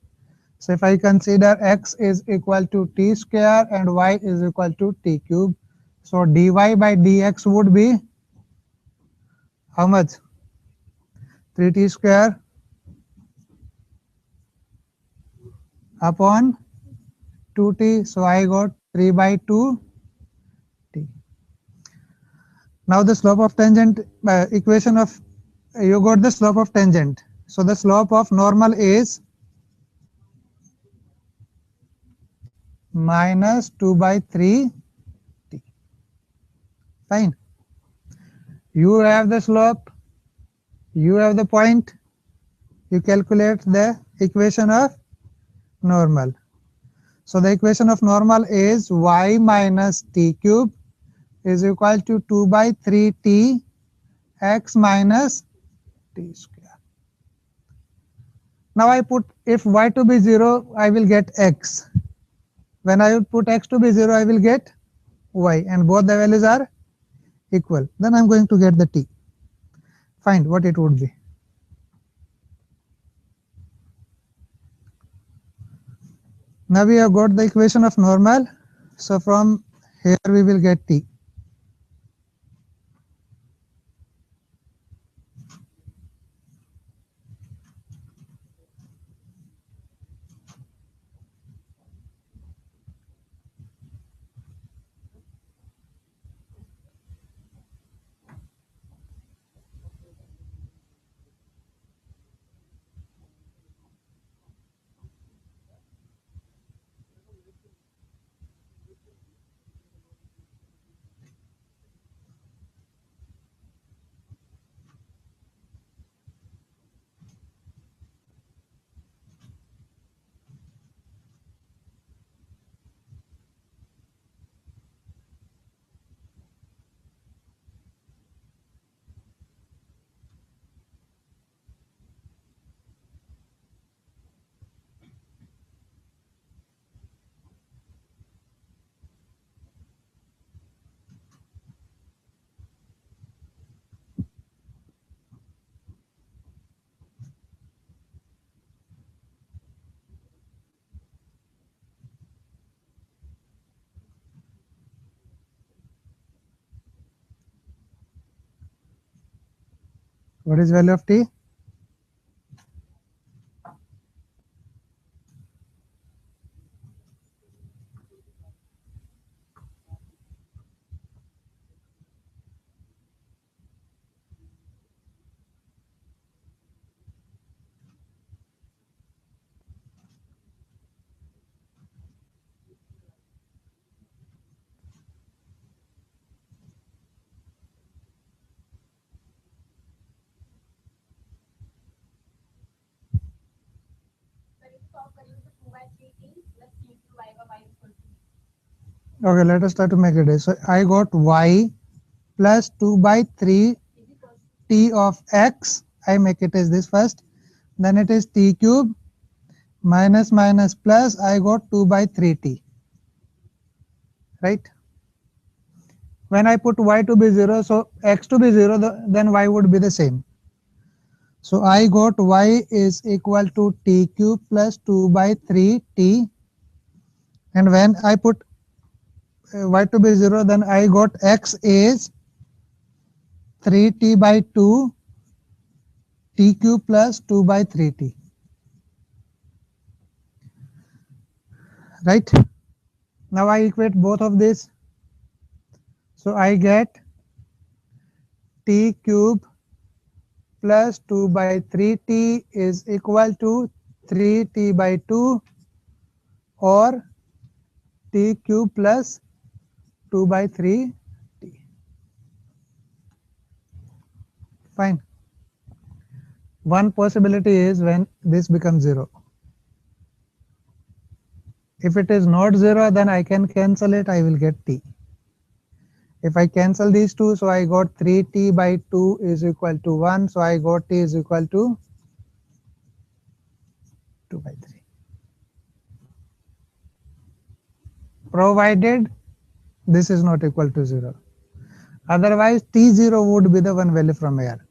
So if I consider x is equal to t square and y is equal to t cube, so dy by dx would be how much? 3t square upon 2t. So I got 3 by 2t. Now the slope of tangent equation of you got the slope of tangent. So the slope of normal is minus 2 by 3t. Fine. You have the slope, you have the point, you calculate the equation of normal. So the equation of normal is y minus t cube is equal to 2 by 3t x minus t square. Now I put, if y to be 0, I will get x. When I would put x to be 0, I will get y, and both the values are equal. Then I am going to get the t. Find what it would be. Now we have got the equation of normal. So from here we will get t. What is value of t? Okay, let us try to make it. So I got y plus 2 by 3 t of x. I make it as this first. Then it is t cube minus minus plus. I got 2 by 3t. Right? When I put y to be 0, so x to be 0, then y would be the same. So I got y is equal to t cube plus 2 by 3t. And when I put y to be 0, then I got x is 3t by 2 t cube plus 2 by 3t. Right? Now I equate both of these. So I get t cube plus 2 by 3t is equal to 3t by 2 or t cube plus 2 by 3t. Fine. One possibility is when this becomes 0. If it is not 0, then I can cancel it. I will get t. If I cancel these two, so I got 3t by 2 is equal to 1. So I got t is equal to 2 by 3. Provided this is not equal to 0. Otherwise, t0 would be the one value from here.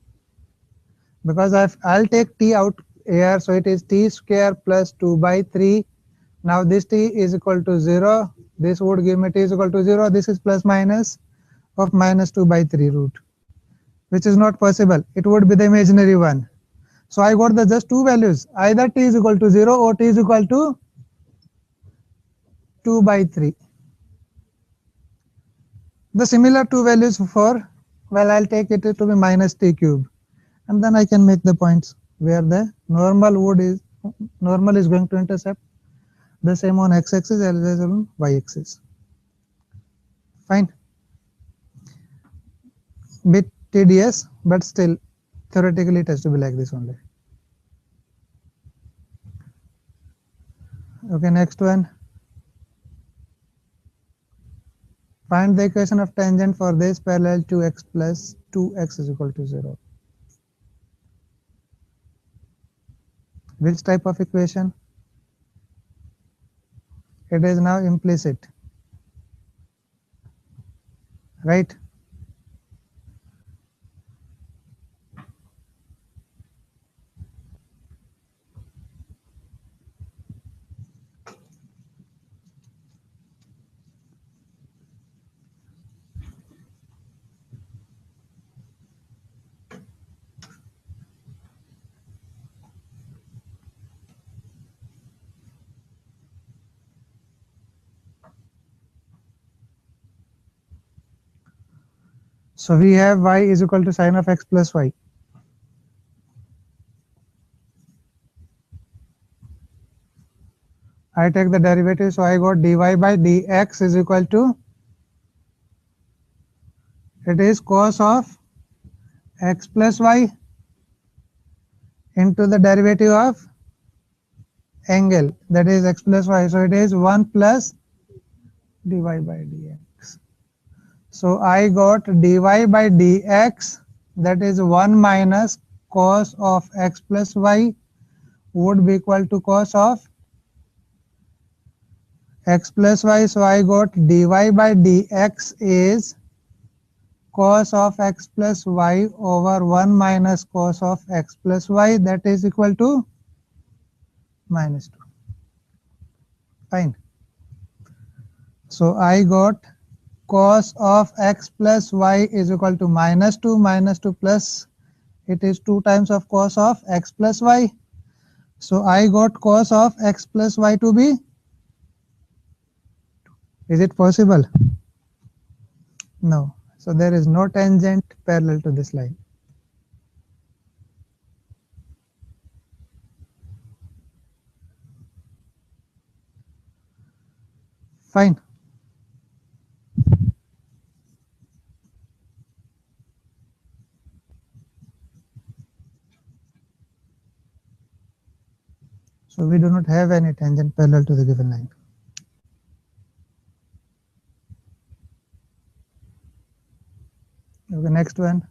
Because I'll take t out here, so it is t square plus 2 by 3. Now this t is equal to 0. This would give me t is equal to 0. This is plus minus of minus 2 by 3 root, which is not possible. It would be the imaginary one. So I got the just two values. Either t is equal to 0 or t is equal to 2 by 3. The similar two values for, well, I'll take it to be minus t cube. And then I can make the points where the normal is going to intercept the same on x-axis as well as on y-axis. Fine. Bit tedious, but still theoretically it has to be like this only. Okay, next one. Find the equation of tangent for this parallel to x plus 2x is equal to 0. Which type of equation? It is now implicit, right? So we have y is equal to sine of x plus y. I take the derivative, so I got dy by dx is equal to, it is cos of x plus y into the derivative of angle, that is x plus y. So it is 1 plus dy by dx. So I got dy by dx, that is 1 minus cos of x plus y would be equal to cos of x plus y. So I got dy by dx is cos of x plus y over 1 minus cos of x plus y, that is equal to minus 2. Fine. So I got cos of x plus y is equal to minus 2 plus It is 2 times of cos of x plus y. So I got cos of x plus y to be. Is it possible? No. So there is no tangent parallel to this line. Fine. So we do not have any tangent parallel to the given line. Okay, next one.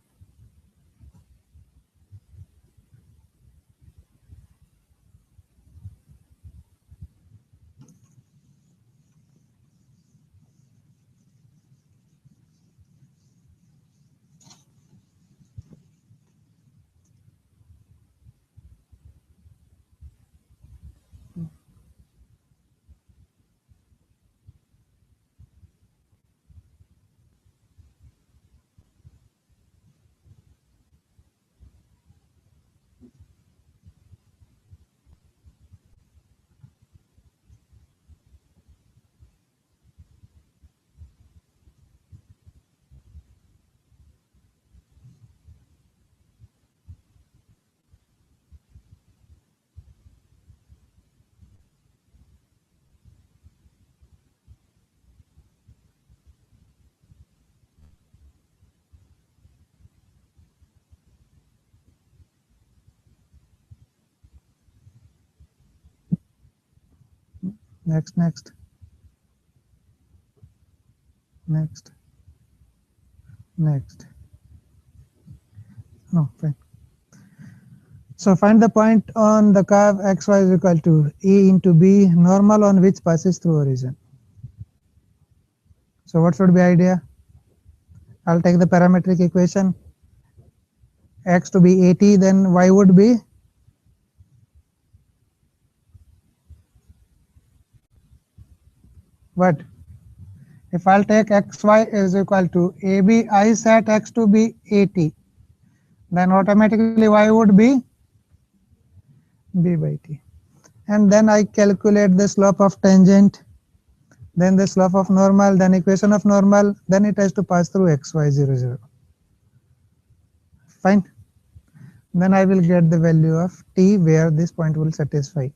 Next. No, fine. So find the point on the curve xy is equal to e into b, normal on which passes through origin. So what should be idea? I'll take the parametric equation. X to be 80, then y would be what? If I'll take xy is equal to AB, I set x to be 80, then automatically y would be b by t. And then I calculate the slope of tangent, then the slope of normal, then equation of normal, then it has to pass through xy 0, 0. Fine. Then I will get the value of t where this point will satisfy.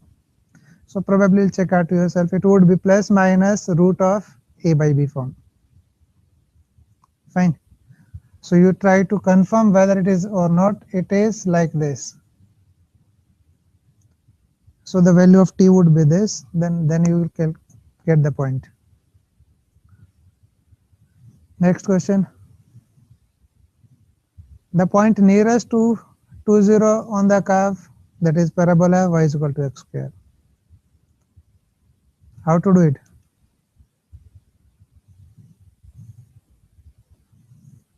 So probably check out yourself. It would be plus minus root of a by b form. Fine. So you try to confirm whether it is or not. It is like this. So the value of t would be this. Then you will get the point. Next question. The point nearest to 2, 0 on the curve, that is parabola y is equal to x square. How to do it?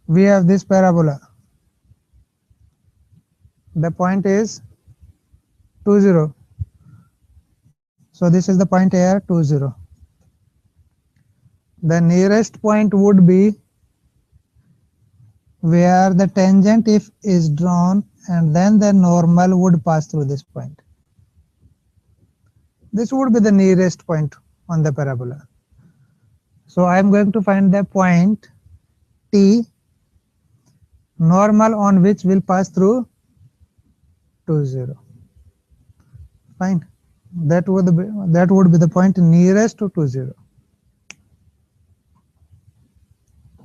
We have this parabola. The point is 2, 0. So this is the point here 2, 0. The nearest point would be where the tangent if is drawn, and then the normal would pass through this point. This would be the nearest point on the parabola. So I am going to find the point T, normal on which will pass through 2, 0. Fine. That would be the point nearest to 2, 0.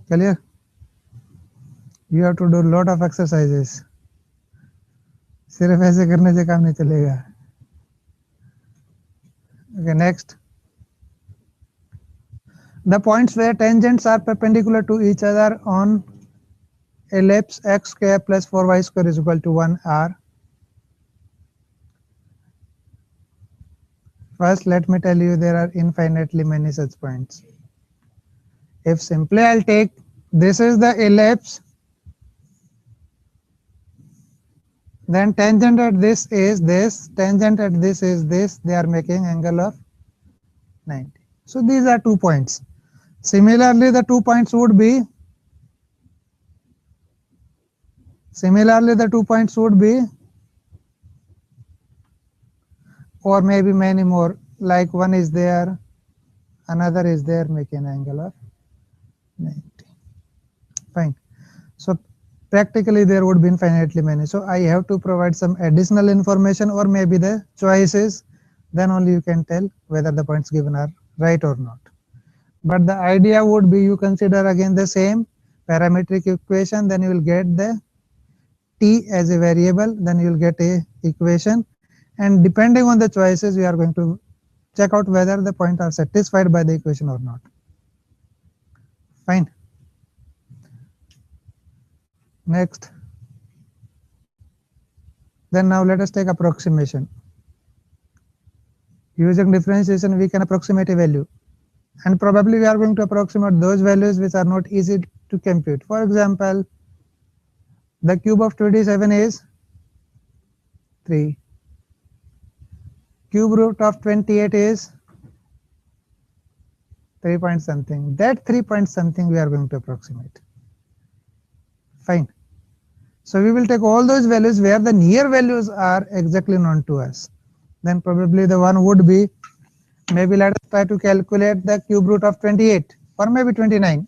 Clear? You have to do a lot of exercises. सिर्फ ऐसे करने से काम नहीं चलेगा. Okay, next. The points where tangents are perpendicular to each other on ellipse x square plus 4y square is equal to 1 are. First, let me tell you there are infinitely many such points. If simply I'll take this is the ellipse, then tangent at this is this, tangent at this is this, they are making angle of 90. So these are 2 points. Similarly, the 2 points would be Similarly, the 2 points would be, or maybe many more, like one is there, another is there, make an angle of 90. Fine. So practically there would be infinitely many. So I have to provide some additional information or maybe the choices, then only you can tell whether the points given are right or not. But the idea would be, you consider again the same parametric equation, then you will get the t as a variable, then you will get a equation, and depending on the choices we are going to check out whether the points are satisfied by the equation or not. Fine. Next. Then now let us take approximation. Using differentiation we can approximate a value, and probably we are going to approximate those values which are not easy to compute. For example, the cube of 27 is 3. Cube root of 28 is 3 point something. That 3 point something we are going to approximate. Fine. So we will take all those values where the near values are exactly known to us. Then probably the one would be, maybe let us try to calculate the cube root of 28 or maybe 29.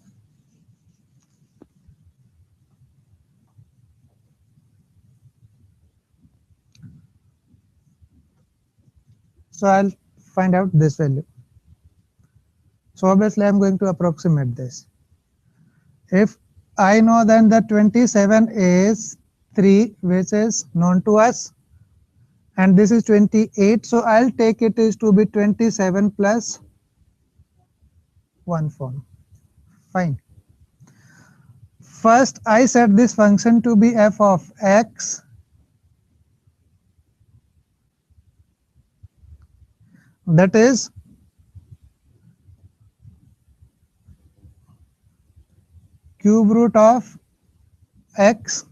So I'll find out this value. So obviously I'm going to approximate this. If I know then that 27 is 3, which is known to us, and this is 28, so I'll take it is to be 27 plus 1 form. Fine. First I set this function to be f of x, that is cube root of x.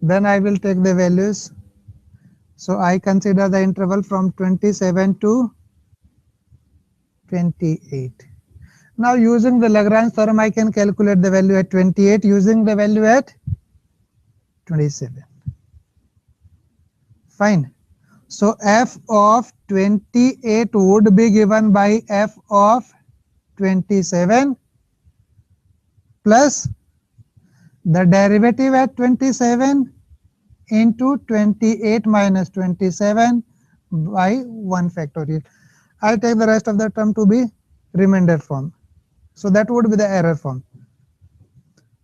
Then I will take the values. So I consider the interval from 27 to 28. Now using the Lagrange theorem I can calculate the value at 28 using the value at 27. Fine. So f of 28 would be given by f of 27 plus the derivative at 27 into 28 minus 27 by 1 factorial. I'll take the rest of the term to be remainder form. So that would be the error form.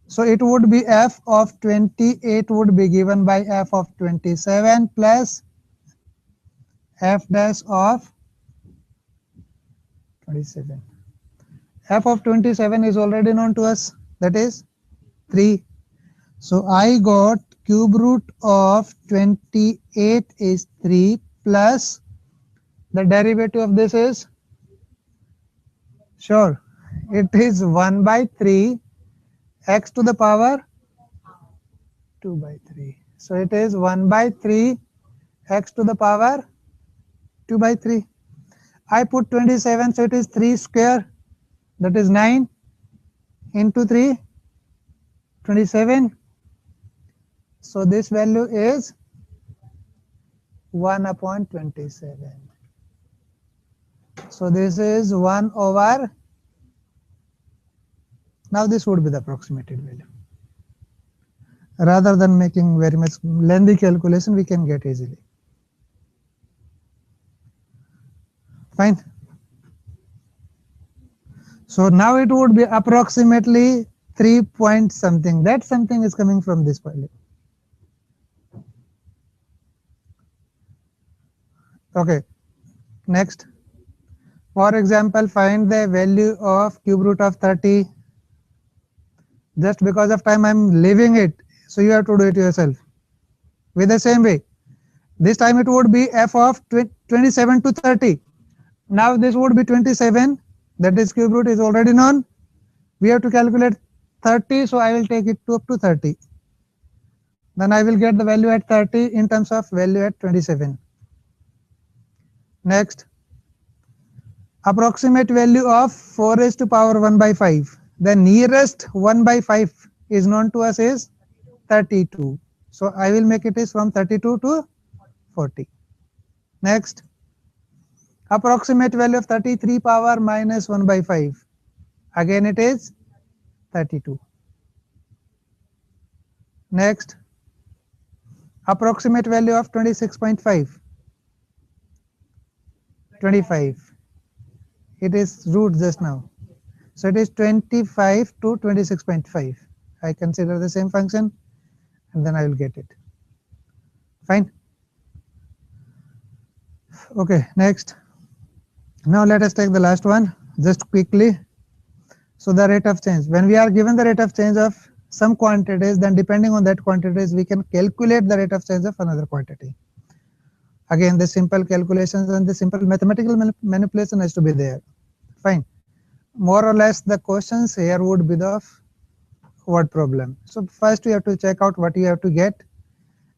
So it would be f of 28 would be given by f of 27 plus f dash of 27. F of 27 is already known to us, that is 3. So I got cube root of 28 is 3 plus the derivative of this is, sure, it is 1 by 3 x to the power 2 by 3. So it is 1 by 3 x to the power 2 by 3. I put 27, so it is 3 square, that is 9 into 3, 27. So this value is 1 upon 27. So this is 1 over. Now this would be the approximated value. Rather than making very much lengthy calculation, we can get easily. Fine. So now it would be approximately 3 point something. That something is coming from this value. Okay. Next. For example, find the value of cube root of 30. Just because of time I am leaving it, so you have to do it yourself. With the same way, this time it would be f of 27 to 30. Now this would be 27, that is cube root is already known. We have to calculate 30, so I will take it to up to 30. Then I will get the value at 30 in terms of value at 27. Next, approximate value of 4 raised to power 1 by 5. The nearest 1 by 5 is known to us is 32. So I will make it is from 32 to 40. Next, approximate value of 33 power minus 1 by 5. Again it is 32. Next, approximate value of 26.5. 25. It is root just now. So it is 25 to 26.5. I consider the same function and then I will get it. Fine. Okay, next. Now let us take the last one just quickly. So the rate of change. When we are given the rate of change of some quantities, then depending on that quantities, we can calculate the rate of change of another quantity. Again, the simple calculations and the simple mathematical manipulation has to be there. Fine. More or less the questions here would be the word problem. So first you have to check out what you have to get,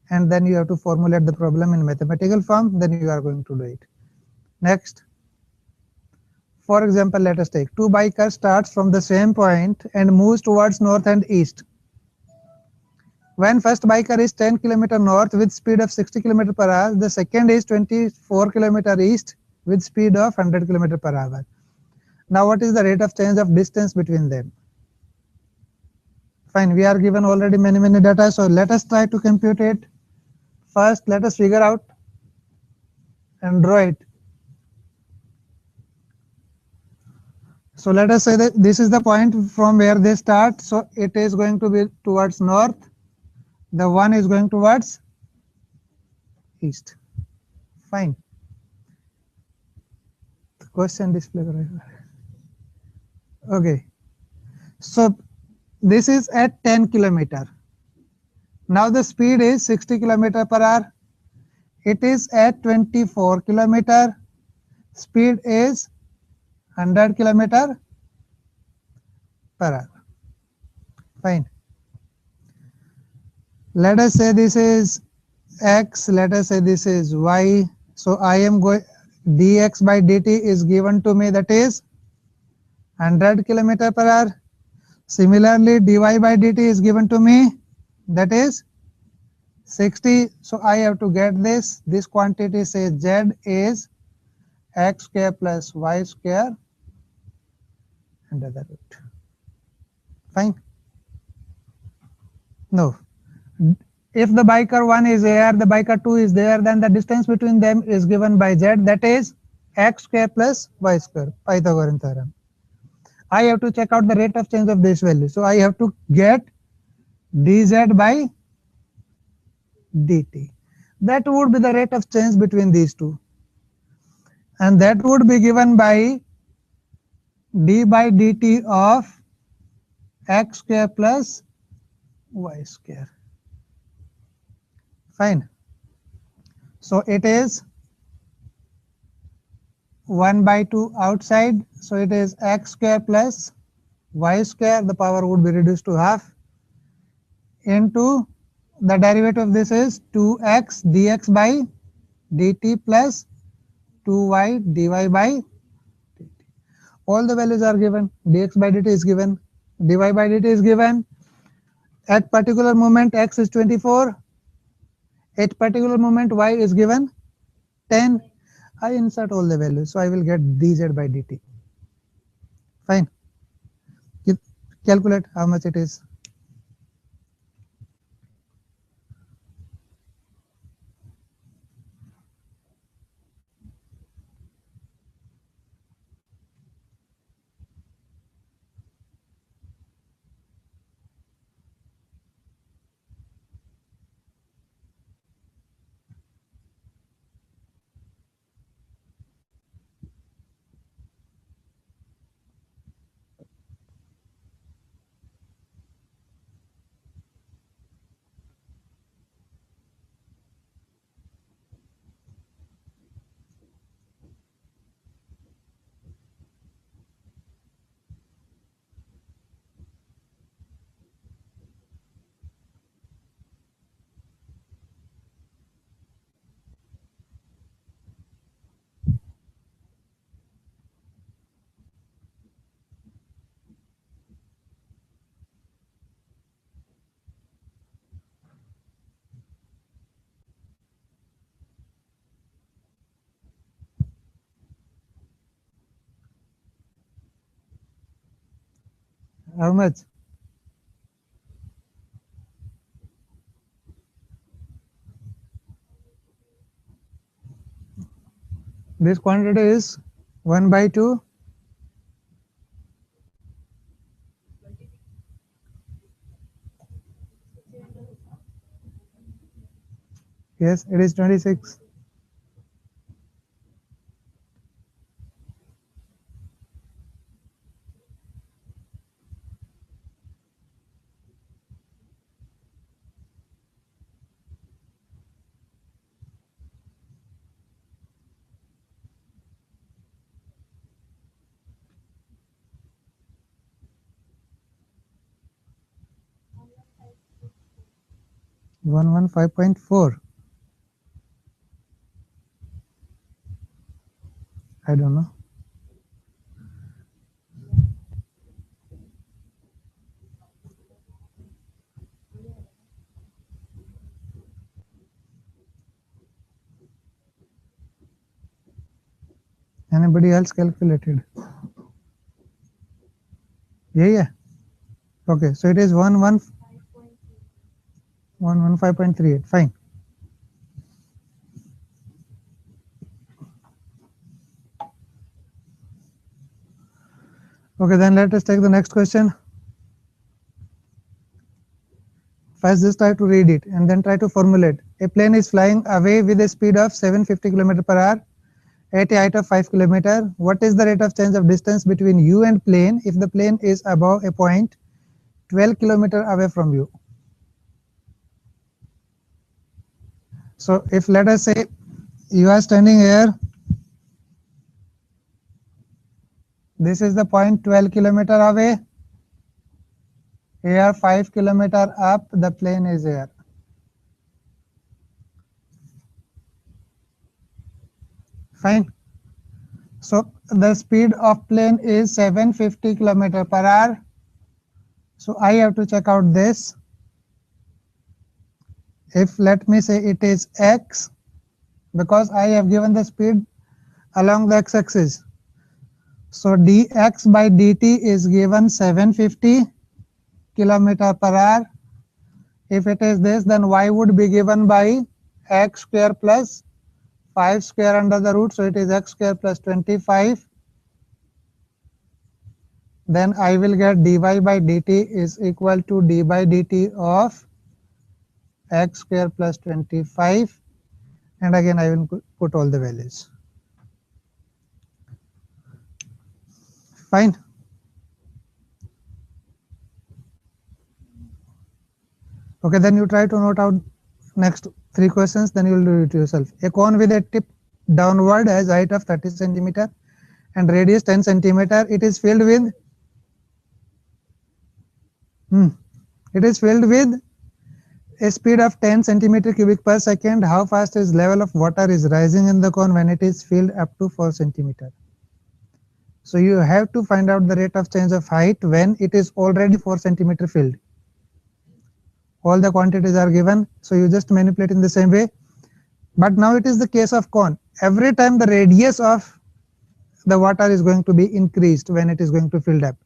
and then you have to formulate the problem in mathematical form, then you are going to do it. Next, for example, let us take two bikers starts from the same point and moves towards north and east. When first biker is 10 km north with speed of 60 km per hour, the second is 24 km east with speed of 100 km per hour. Now what is the rate of change of distance between them? Fine, we are given already many data, so let us try to compute it. First, let us figure out and draw it. So let us say that this is the point from where they start. So it is going to be towards north. The one is going towards east. Fine. The question display. Okay. So this is at 10 km. Now the speed is 60 km per hour. It is at 24 km. Speed is 100 km per hour. Fine. Let us say this is x, let us say this is y. So I am going, dx by dt is given to me, that is 100 km per hour. Similarly, dy by dt is given to me, that is 60. So I have to get this. This quantity says z is x square plus y square under the root. Fine. No. If the biker 1 is here, the biker 2 is there, then the distance between them is given by z, that is x square plus y square, Pythagorean theorem. I have to check out the rate of change of this value. So I have to get dz by dt. That would be the rate of change between these two. And that would be given by d by dt of x square plus y square. Fine. So it is 1 by 2 outside. So it is x square plus y square. The power would be reduced to half into the derivative of this is 2x dx by dt plus 2y dy by dt. All the values are given. Dx by dt is given. Dy by dt is given. At particular moment x is 24. At particular moment y is given 10. I insert all the values. So I will get dz by dt. Fine. Calculate how much it is. How much? This quantity is 1 by 2. Yes, it is 26. One 5.4. I don't know. Anybody else calculated? Yeah. Okay, so it is 115.38. Fine. Okay, then let us take the next question. First, just try to read it and then try to formulate. A plane is flying away with a speed of 750 km per hour at a height of 5 km. What is the rate of change of distance between you and plane if the plane is above a point 12 km away from you? So if let us say you are standing here, this is the point 12 km away. Here 5 km up, the plane is here. Fine. So the speed of plane is 750 km per hour. So I have to check out this. If let me say it is x, because I have given the speed along the x-axis. So dx by dt is given 750 km per hour. If it is this, then y would be given by x square plus 5 square under the root. So it is x square plus 25. Then I will get dy by dt is equal to d by dt of x square plus 25. And again I will put all the values. Fine. Okay, then you try to note out next 3 questions, then you will do it yourself. A cone with a tip downward has height of 30 centimeter and radius 10 centimeter. It is filled with a speed of 10 centimeter cubic per second. How fast is level of water is rising in the cone when it is filled up to 4 centimeter? So you have to find out the rate of change of height when it is already 4 centimeter filled. All the quantities are given, so you just manipulate in the same way. But now it is the case of cone. Every time the radius of the water is going to be increased when it is going to fill up.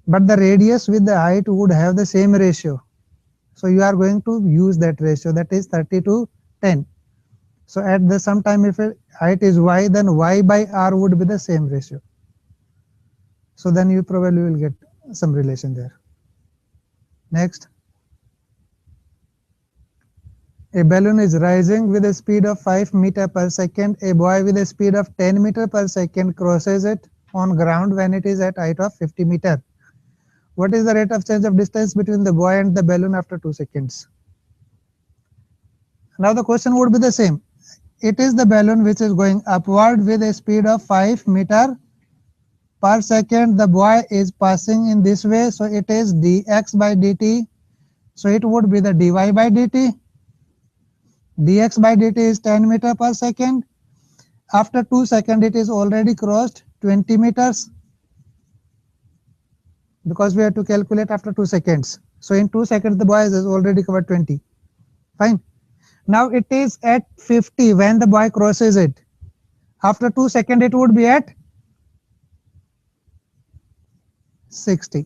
But the radius with the height would have the same ratio. So you are going to use that ratio, that is 30 to 10. So at the some time if height is y, then y by r would be the same ratio. So then you probably will get some relation there. Next. A balloon is rising with a speed of 5 meter per second. A boy with a speed of 10 meter per second crosses it on ground when it is at height of 50 meter. What is the rate of change of distance between the boy and the balloon after 2 seconds? Now the question would be the same. It is the balloon which is going upward with a speed of 5 meter per second. The boy is passing in this way, so it is dx by dt. So it would be the dy by dt. Dx by dt is 10 meter per second. After 2 seconds, it is already crossed 20 meters because we have to calculate after 2 seconds. So in 2 seconds, the boy has already covered 20. Fine. Now it is at 50 when the boy crosses it. After 2 seconds, it would be at 60.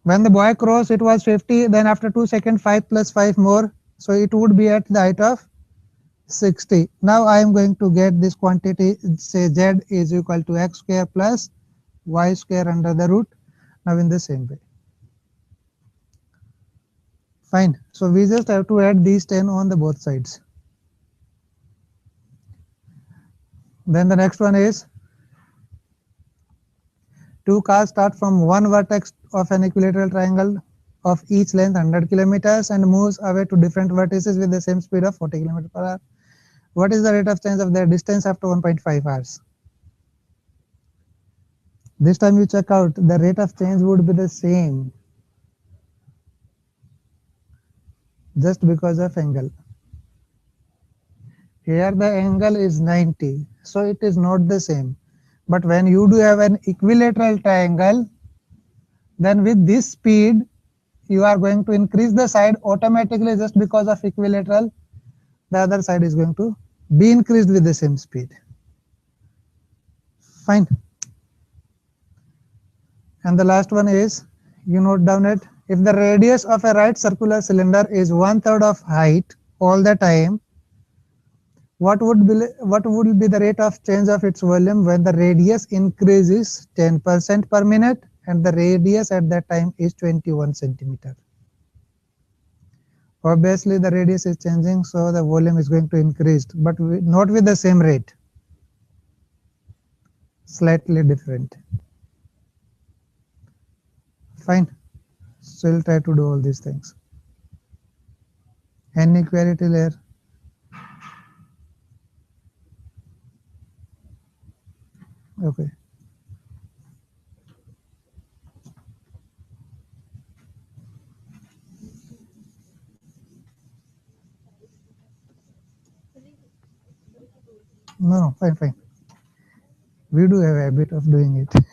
When the boy crossed, it was 50. Then after 2 seconds, 5 plus 5 more. So it would be at the height of 60. Now I am going to get this quantity, say z is equal to x square plus y square under the root. Now in the same way. Fine. So we just have to add these 10 on the both sides. Then the next one is two cars start from one vertex of an equilateral triangle of each length 100 kilometers and moves away to different vertices with the same speed of 40 kilometers per hour. What is the rate of change of their distance after 1.5 hours? This time you check out, the rate of change would be the same just because of angle. Here the angle is 90, so it is not the same. But when you do have an equilateral triangle, then with this speed, you are going to increase the side automatically just because of equilateral. The other side is going to be increased with the same speed. Fine. And the last one is, you note down it, if the radius of a right circular cylinder is 1/3 of height all the time, what would be the rate of change of its volume when the radius increases 10% per minute and the radius at that time is 21 centimeter? Obviously the radius is changing, so the volume is going to increase, but not with the same rate, slightly different. Fine. So we'll try to do all these things. Any query till here? Okay. No, fine, fine. We do have a habit of doing it.